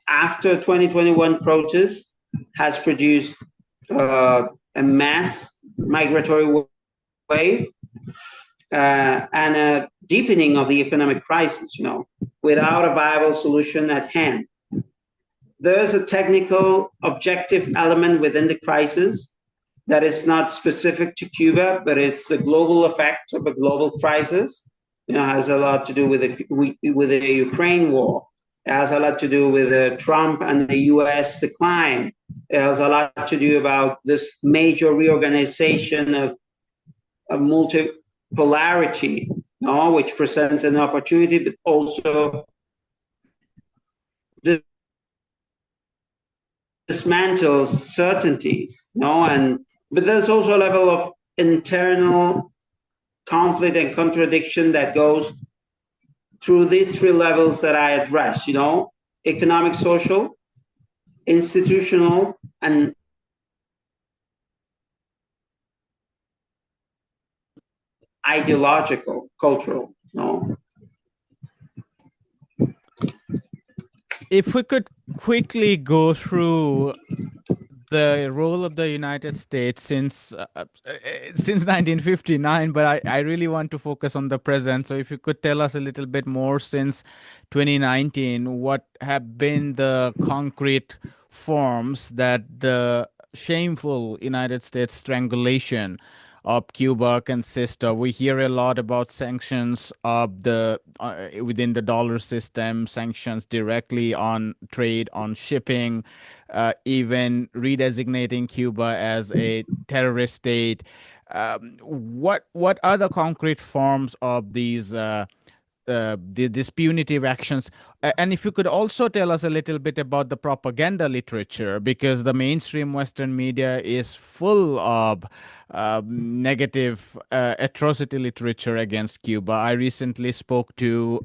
after 2021 protests has produced a mass migratory wave and a deepening of the economic crisis, without a viable solution at hand. There's a technical objective element within the crisis that is not specific to Cuba, but it's a global effect of a global crisis. It has a lot to do with the Ukraine war. It has a lot to do with Trump and the US decline. It has a lot to do about this major reorganization of multipolarity no, which presents an opportunity, but also dismantles certainties, no, but there's also a level of internal conflict and contradiction that goes through these three levels that I address, economic, social, institutional, and ideological, cultural, no. If we could quickly go through the role of the United States since 1959, but I really want to focus on the present. So if you could tell us a little bit more since 2019, what have been the concrete forms that the shameful United States strangulation of Cuba consists of? We hear a lot about sanctions of the within the dollar system, sanctions directly on trade, on shipping, even redesignating Cuba as a terrorist state. What other concrete forms of these punitive actions? And if you could also tell us a little bit about the propaganda literature, because the mainstream Western media is full of negative atrocity literature against Cuba. I recently spoke to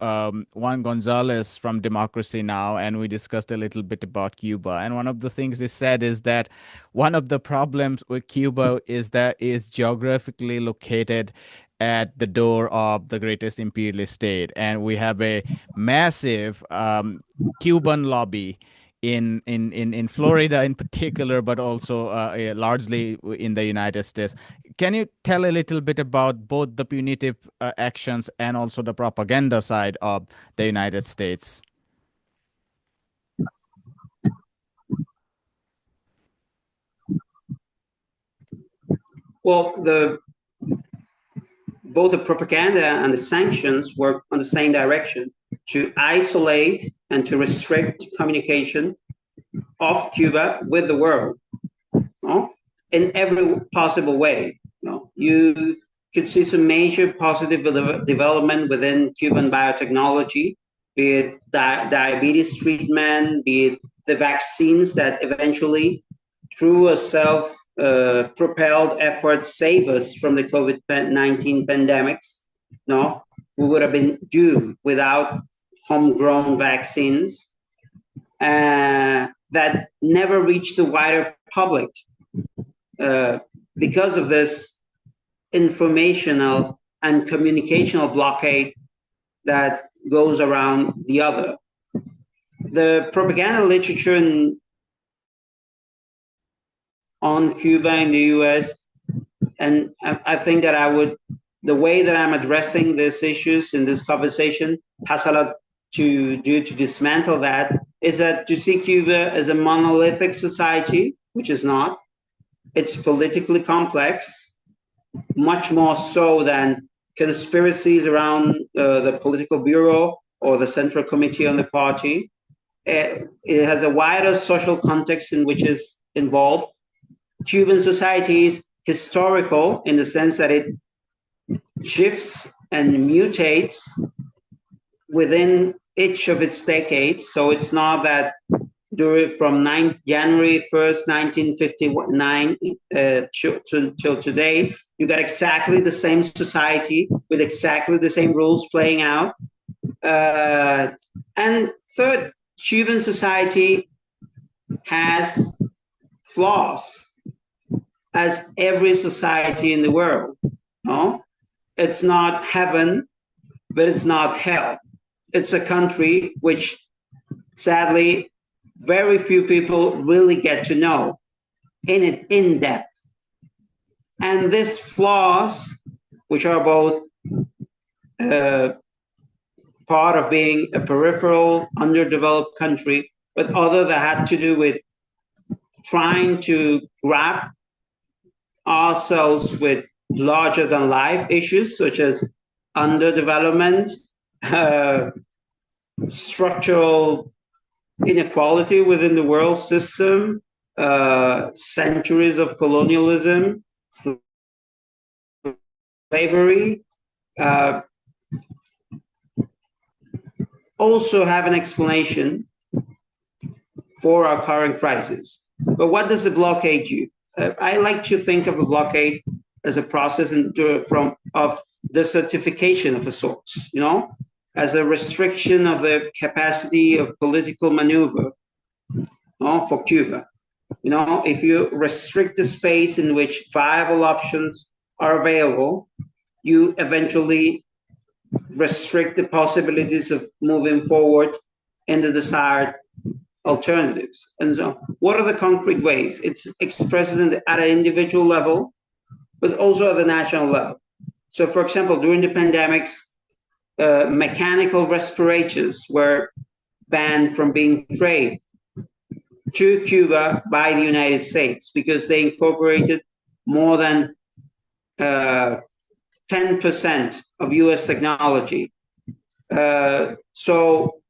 Juan Gonzalez from Democracy Now, and we discussed a little bit about Cuba. And one of the things they said is that one of the problems with Cuba is that it's geographically located at the door of the greatest imperialist state, and we have a massive Cuban lobby in Florida in particular, but also largely in the United States. Can you tell a little bit about both the punitive actions and also the propaganda side of the United States? Well, both the propaganda and the sanctions work on the same direction, to isolate and to restrict communication of Cuba with the world, no? In every possible way. No? You could see some major positive development within Cuban biotechnology, be it diabetes treatment, be it the vaccines that eventually, through a self-propelled effort, save us from the COVID-19 pandemics. No, we would have been doomed without homegrown vaccines that never reached the wider public because of this informational and communicational blockade that goes around the other. The propaganda literature on Cuba in the US, and I think that the way that I'm addressing these issues in this conversation has a lot to do to dismantle that, is that to see Cuba as a monolithic society, which is not. It's politically complex, much more so than conspiracies around the political bureau or the central committee on the party. It has a wider social context in which is involved. Cuban society is historical in the sense that it shifts and mutates within each of its decades. So it's not that from January 1st, 1959 till today, you got exactly the same society with exactly the same rules playing out. And third, Cuban society has flaws, as every society in the world. No? It's not heaven, but it's not hell. It's a country which, sadly, very few people really get to know in depth. And these flaws, which are both part of being a peripheral, underdeveloped country, but other that had to do with trying to grab ourselves with larger than life issues such as underdevelopment, structural inequality within the world system, centuries of colonialism, slavery, also have an explanation for our current crisis. But what does the blockade do? I like to think of the blockade as a process of desertification of a sort, as a restriction of the capacity of political maneuver for Cuba. If you restrict the space in which viable options are available, you eventually restrict the possibilities of moving forward in the desired alternatives. And so, what are the concrete ways? It's expressed at an individual level, but also at the national level. So, for example, during the pandemics, mechanical respirators were banned from being traded to Cuba by the United States because they incorporated more than 10% of US technology. So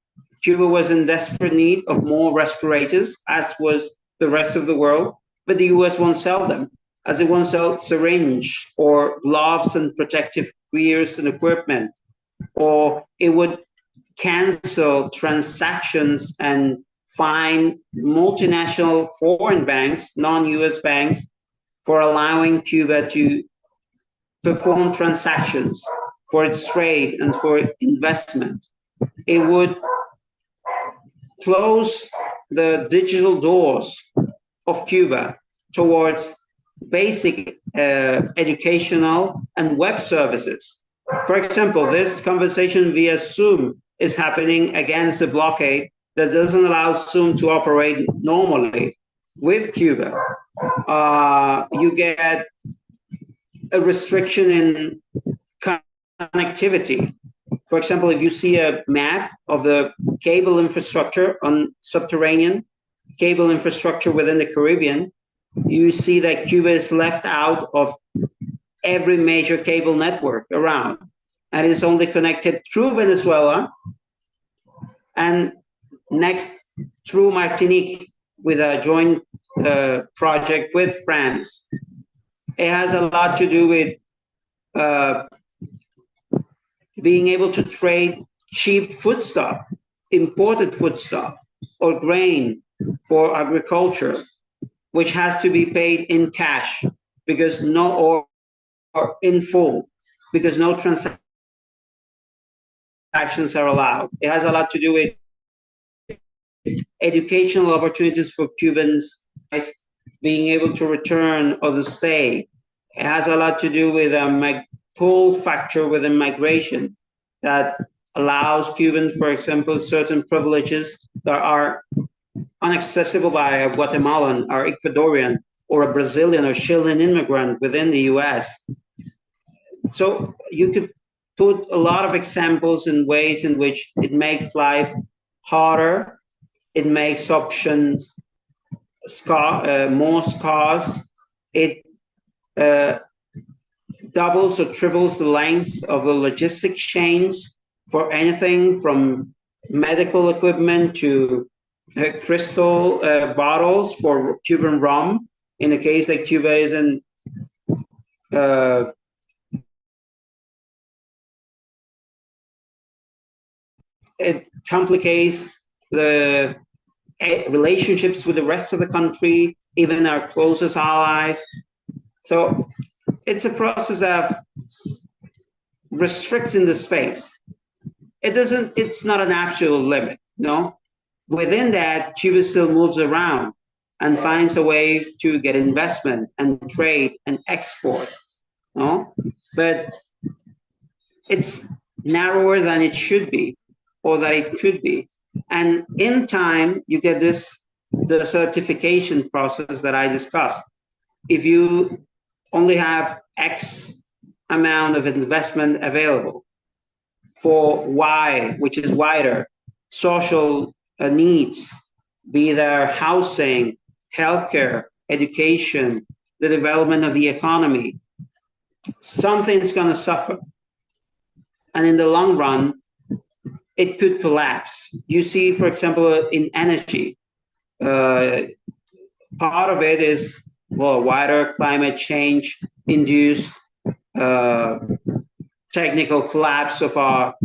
Cuba was in desperate need of more respirators, as was the rest of the world, but the US won't sell them, as it won't sell syringe or gloves and protective gears and equipment, or it would cancel transactions and fine multinational foreign banks, non-US banks, for allowing Cuba to perform transactions for its trade and for investment. It would close the digital doors of Cuba towards basic educational and web services. For example, this conversation via Zoom is happening against a blockade that doesn't allow Zoom to operate normally with Cuba. You get a restriction in connectivity. For example, if you see a map of the cable infrastructure on subterranean cable infrastructure within the Caribbean, you see that Cuba is left out of every major cable network around and is only connected through Venezuela and next through Martinique with a joint project with France. It has a lot to do with being able to trade cheap foodstuff, imported foodstuff, or grain for agriculture, which has to be paid in cash because or in full, because no transactions are allowed. It has a lot to do with educational opportunities for Cubans being able to return or to stay. It has a lot to do with a pull factor within migration that allows Cubans, for example, certain privileges that are inaccessible by a Guatemalan or Ecuadorian or a Brazilian or Chilean immigrant within the US. So you could put a lot of examples in ways in which it makes life harder, it makes options more scarce, it doubles or triples the length of the logistic chains for anything from medical equipment to crystal bottles for Cuban rum, in the case that Cuba is in it complicates the relationships with the rest of the country, even our closest allies. So it's a process of restricting the space. It's not an absolute limit, no? Within that, Cuba still moves around and finds a way to get investment and trade and export, no? But it's narrower than it should be or that it could be. And in time, you get the certification process that I discussed. If you only have X amount of investment available for Y, which is wider, social needs, be there housing, healthcare, education, the development of the economy, something's going to suffer. And in the long run, it could collapse. You see, for example, in energy, part of it is, wider climate change induced technical collapse of our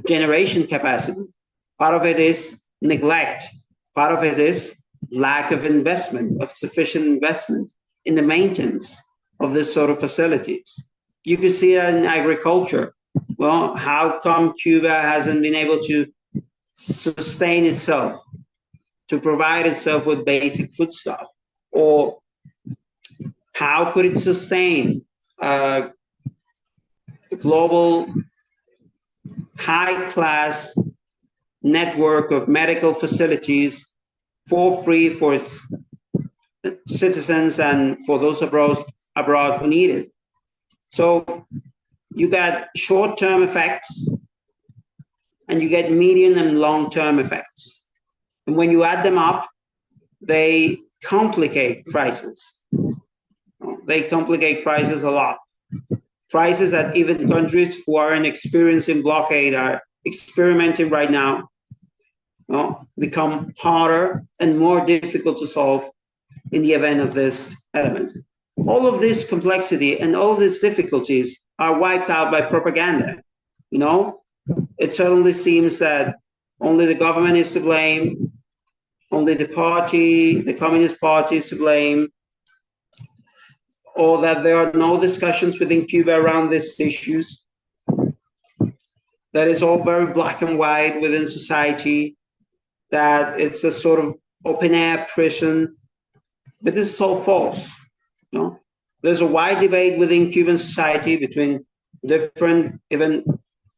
generation capacity. Part of it is neglect. Part of it is lack of investment, of sufficient investment in the maintenance of this sort of facilities. You could see that in agriculture. Well, how come Cuba hasn't been able to sustain itself, to provide itself with basic foodstuff? Or how could it sustain a global high class network of medical facilities for free for its citizens and for those abroad who need it? So you got short-term effects and you get medium and long-term effects. And when you add them up, they complicate crisis. They complicate crisis a lot. Crisis that even countries who are experiencing blockade are experimenting right now, become harder and more difficult to solve in the event of this element. All of this complexity and all of these difficulties are wiped out by propaganda. It suddenly seems that only the government is to blame, only the Communist Party is to blame, or that there are no discussions within Cuba around these issues. That is all very black and white within society, that it's a sort of open-air prison. But this is all false. There's a wide debate within Cuban society between different, even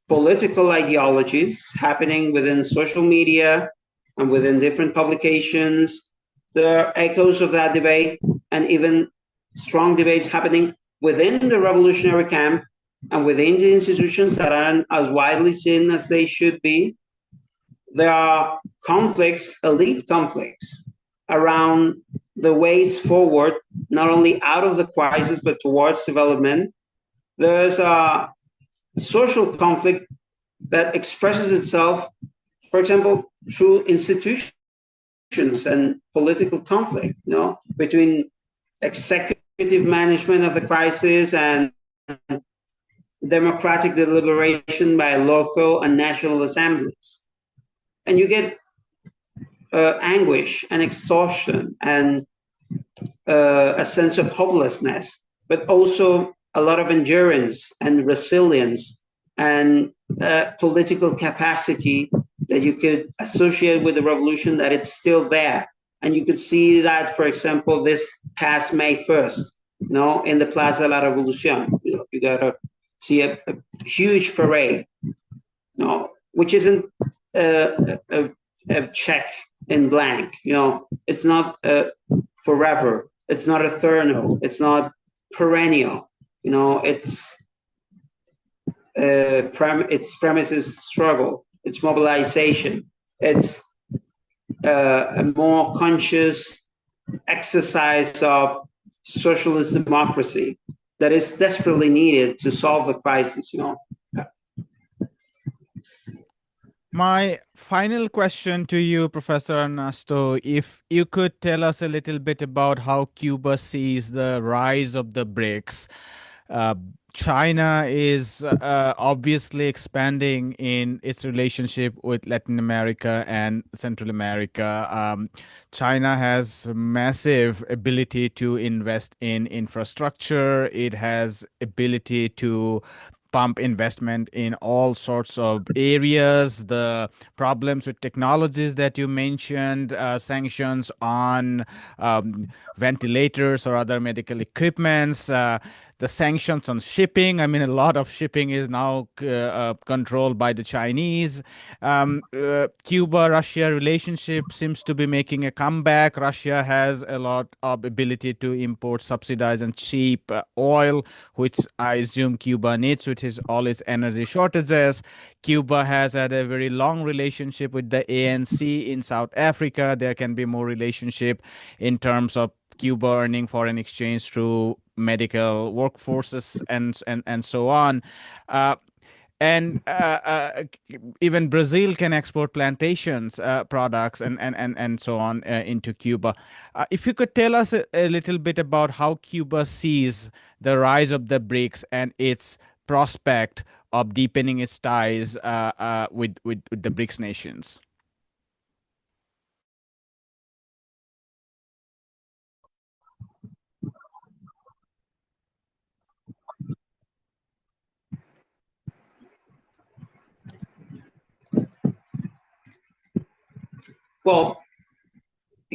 political ideologies happening within social media and within different publications. There are echoes of that debate and even strong debates happening within the revolutionary camp and within the institutions that aren't as widely seen as they should be. There are conflicts, elite conflicts, around the ways forward, not only out of the crisis, but towards development. There's a social conflict that expresses itself, for example, through institutions and political conflict, between executive management of the crisis and democratic deliberation by local and national assemblies. And you get anguish and exhaustion and a sense of hopelessness, but also a lot of endurance and resilience and political capacity that you could associate with the revolution, that it's still there. And you could see that, for example, this past May 1st, in the Plaza de la Revolución, you got to see a huge parade, which isn't a check in blank. It's not forever. It's not eternal. It's not perennial. It's premises struggle. It's mobilization. It's a more conscious exercise of socialist democracy that is desperately needed to solve the crisis. My final question to you, Professor Ernesto, if you could tell us a little bit about how Cuba sees the rise of the BRICS. Uh, China is obviously expanding in its relationship with Latin America and Central America. China has massive ability to invest in infrastructure. It has ability to pump investment in all sorts of areas. The problems with technologies that you mentioned, sanctions on ventilators or other medical equipments, the sanctions on shipping. I mean, a lot of shipping is now controlled by the Chinese. Cuba-Russia relationship seems to be making a comeback. Russia has a lot of ability to import subsidized and cheap oil, which I assume Cuba needs with all its energy shortages. Cuba has had a very long relationship with the ANC in South Africa. There can be more relationship in terms of Cuba earning foreign exchange through medical workforces and so on. And even Brazil can export plantations products and so on into Cuba. If you could tell us a little bit about how Cuba sees the rise of the BRICS and its prospect of deepening its ties with the BRICS nations. Well,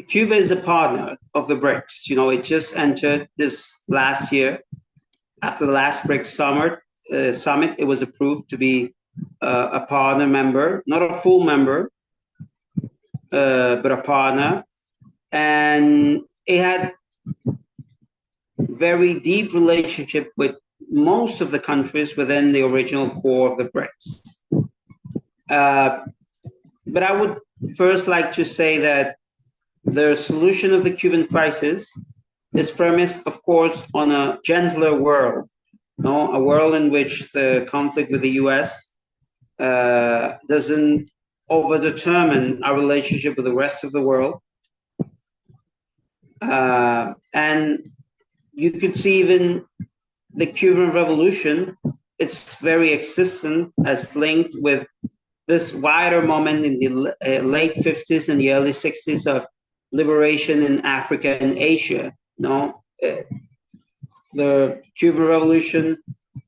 Cuba is a partner of the BRICS. It just entered this last year. After the last BRICS summit, it was approved to be a partner member, not a full member, but a partner. And it had very deep relationship with most of the countries within the original core of the BRICS. But I would first like to say that the solution of the Cuban crisis is premised, of course, on a gentler world, a world in which the conflict with the U.S. Doesn't overdetermine our relationship with the rest of the world. And you could see even the Cuban Revolution, its very existence as linked with this wider moment in the late 50s and the early 60s of liberation in Africa and Asia. The Cuban Revolution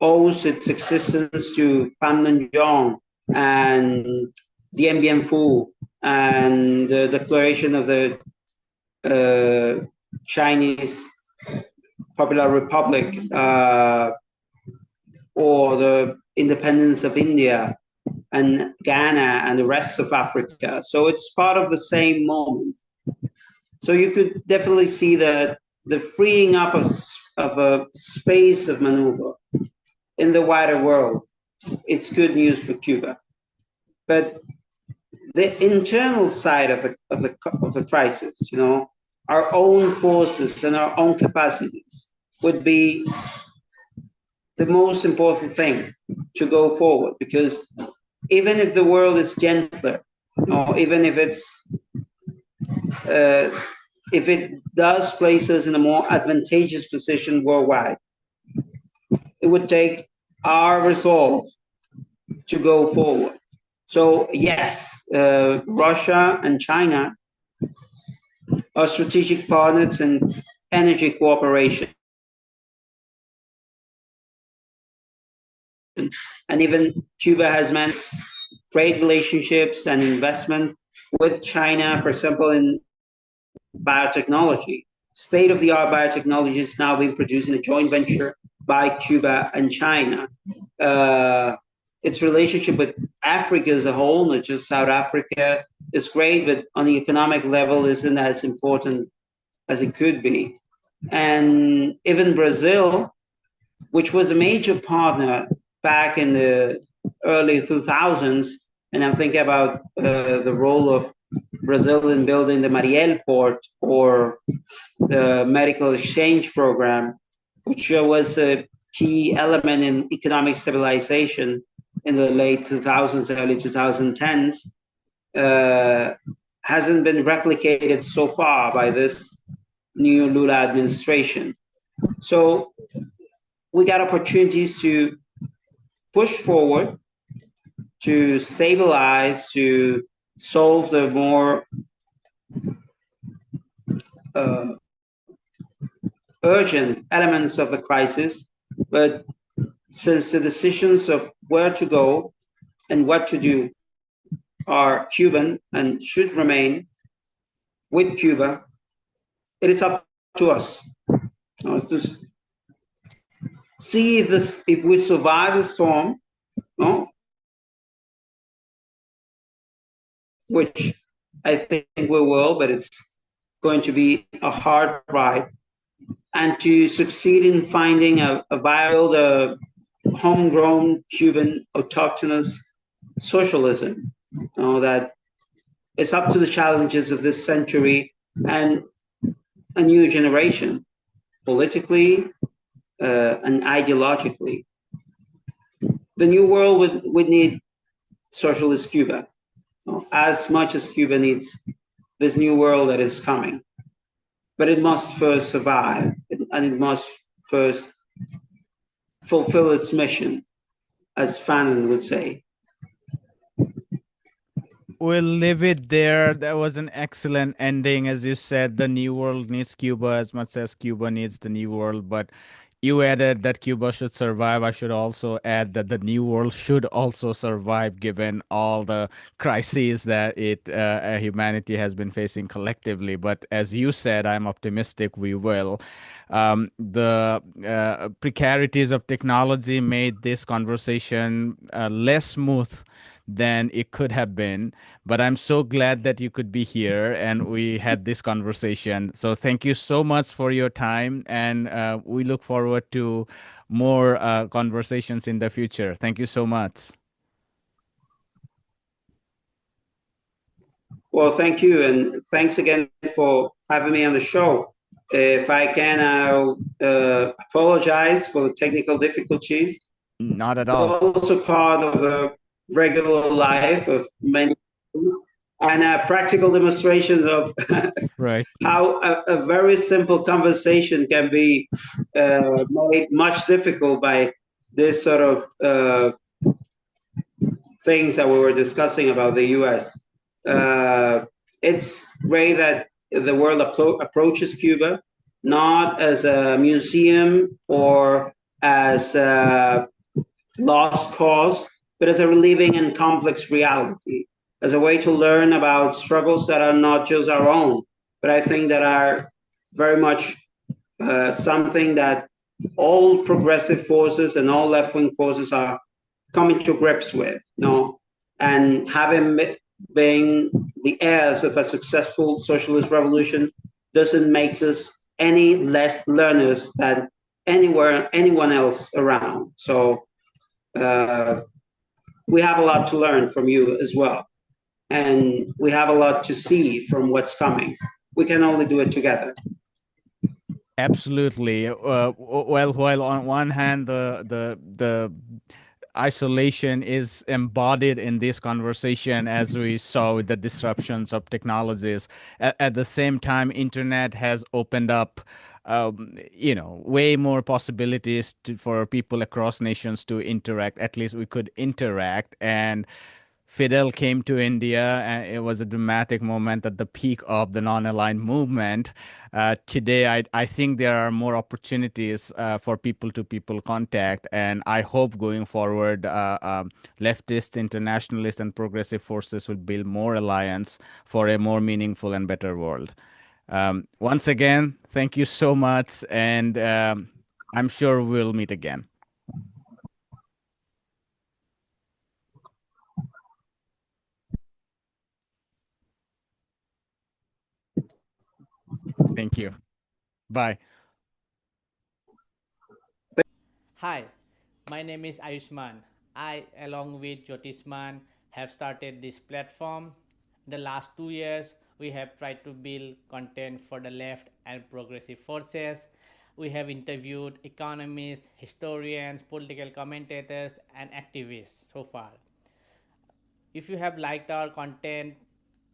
owes its existence to Pham Nhat Nhong and Dien Bien Phu and the declaration of the Chinese Popular Republic or the independence of India and Ghana and the rest of Africa. So it's part of the same moment. So you could definitely see that the freeing up of a space of maneuver in the wider world, it's good news for Cuba. But the internal side of the crisis, our own forces and our own capacities would be the most important thing to go forward, because even if the world is gentler, even if it does place us in a more advantageous position worldwide, it would take our resolve to go forward. So yes, Russia and China are strategic partners in energy cooperation. And even Cuba has managed trade relationships and investment with China, for example, in biotechnology. State-of-the-art biotechnology is now being produced in a joint venture by Cuba and China. Its relationship with Africa as a whole, not just South Africa, is great, but on the economic level isn't as important as it could be. And even Brazil, which was a major partner back in the early 2000s, and I'm thinking about the role of Brazil in building the Mariel port or the medical exchange program, which was a key element in economic stabilization in the late 2000s, early 2010s, hasn't been replicated so far by this new Lula administration. So we got opportunities to push forward, to stabilize, to solve the more urgent elements of the crisis. But since the decisions of where to go and what to do are Cuban and should remain with Cuba, it is up to us. To see if we survive the storm, which I think we will, but it's going to be a hard ride, and to succeed in finding a viable, homegrown Cuban autochthonous socialism that is up to the challenges of this century and a new generation, politically and ideologically. The new world would need socialist Cuba as much as Cuba needs this new world that is coming. But it must first survive, and it must first fulfill its mission, as Fanon would say. We'll leave it there. That was an excellent ending. As you said, the new world needs Cuba as much as Cuba needs the new world. But You added that Cuba should survive. I should also add that the New World should also survive, given all the crises that humanity has been facing collectively. But as you said, I'm optimistic we will. The precarities of technology made this conversation less smooth than it could have been. But I'm so glad that you could be here and we had this conversation. So thank you so much for your time, and we look forward to more conversations in the future. Thank you so much. Well, thank you, and thanks again for having me on the show. If I can, I'll apologize for the technical difficulties. Not at It's all. also part of the regular life of many things, and practical demonstrations of Right. how a very simple conversation can be made much difficult by this sort of things that we were discussing about the U.S. It's great that the world approaches Cuba not as a museum or as a lost cause, but as a living and complex reality, as a way to learn about struggles that are not just our own, but I think that are very much something that all progressive forces and all left wing forces are coming to grips with, no, and having been the heirs of a successful socialist revolution doesn't make us any less learners than anyone else around. So uh, we have a lot to learn from you as well, and we have a lot to see from what's coming. We can only do it together. Absolutely. Well, while on one hand the isolation is embodied in this conversation, as we saw with the disruptions of technologies, at the same time, internet has opened up, way more possibilities for people across nations to interact. At least we could interact, and Fidel came to India, and it was a dramatic moment at the peak of the non-aligned movement. Today, I think there are more opportunities for people-to-people contact, and I hope going forward, leftist, internationalist, and progressive forces will build more alliance for a more meaningful and better world. Once again, thank you so much, and I'm sure we'll meet again. Thank you. Bye. Hi, my name is Ayushman. I, along with Jyotisman, have started this platform. In the last 2 years, we have tried to build content for the left and progressive forces. We have interviewed economists, historians, political commentators, and activists so far. If you have liked our content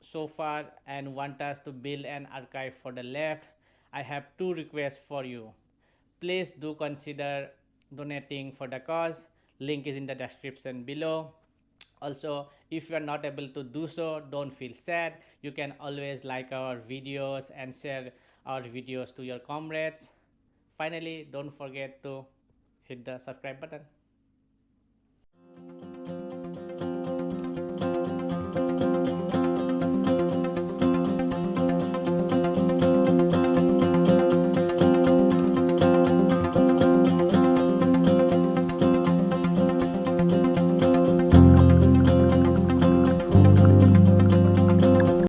so far and want us to build an archive for the left, I have two requests for you. Please do consider donating for the cause. Link is in the description below. Also, if you are not able to do so, don't feel sad. You can always like our videos and share our videos to your comrades. Finally, don't forget to hit the subscribe button.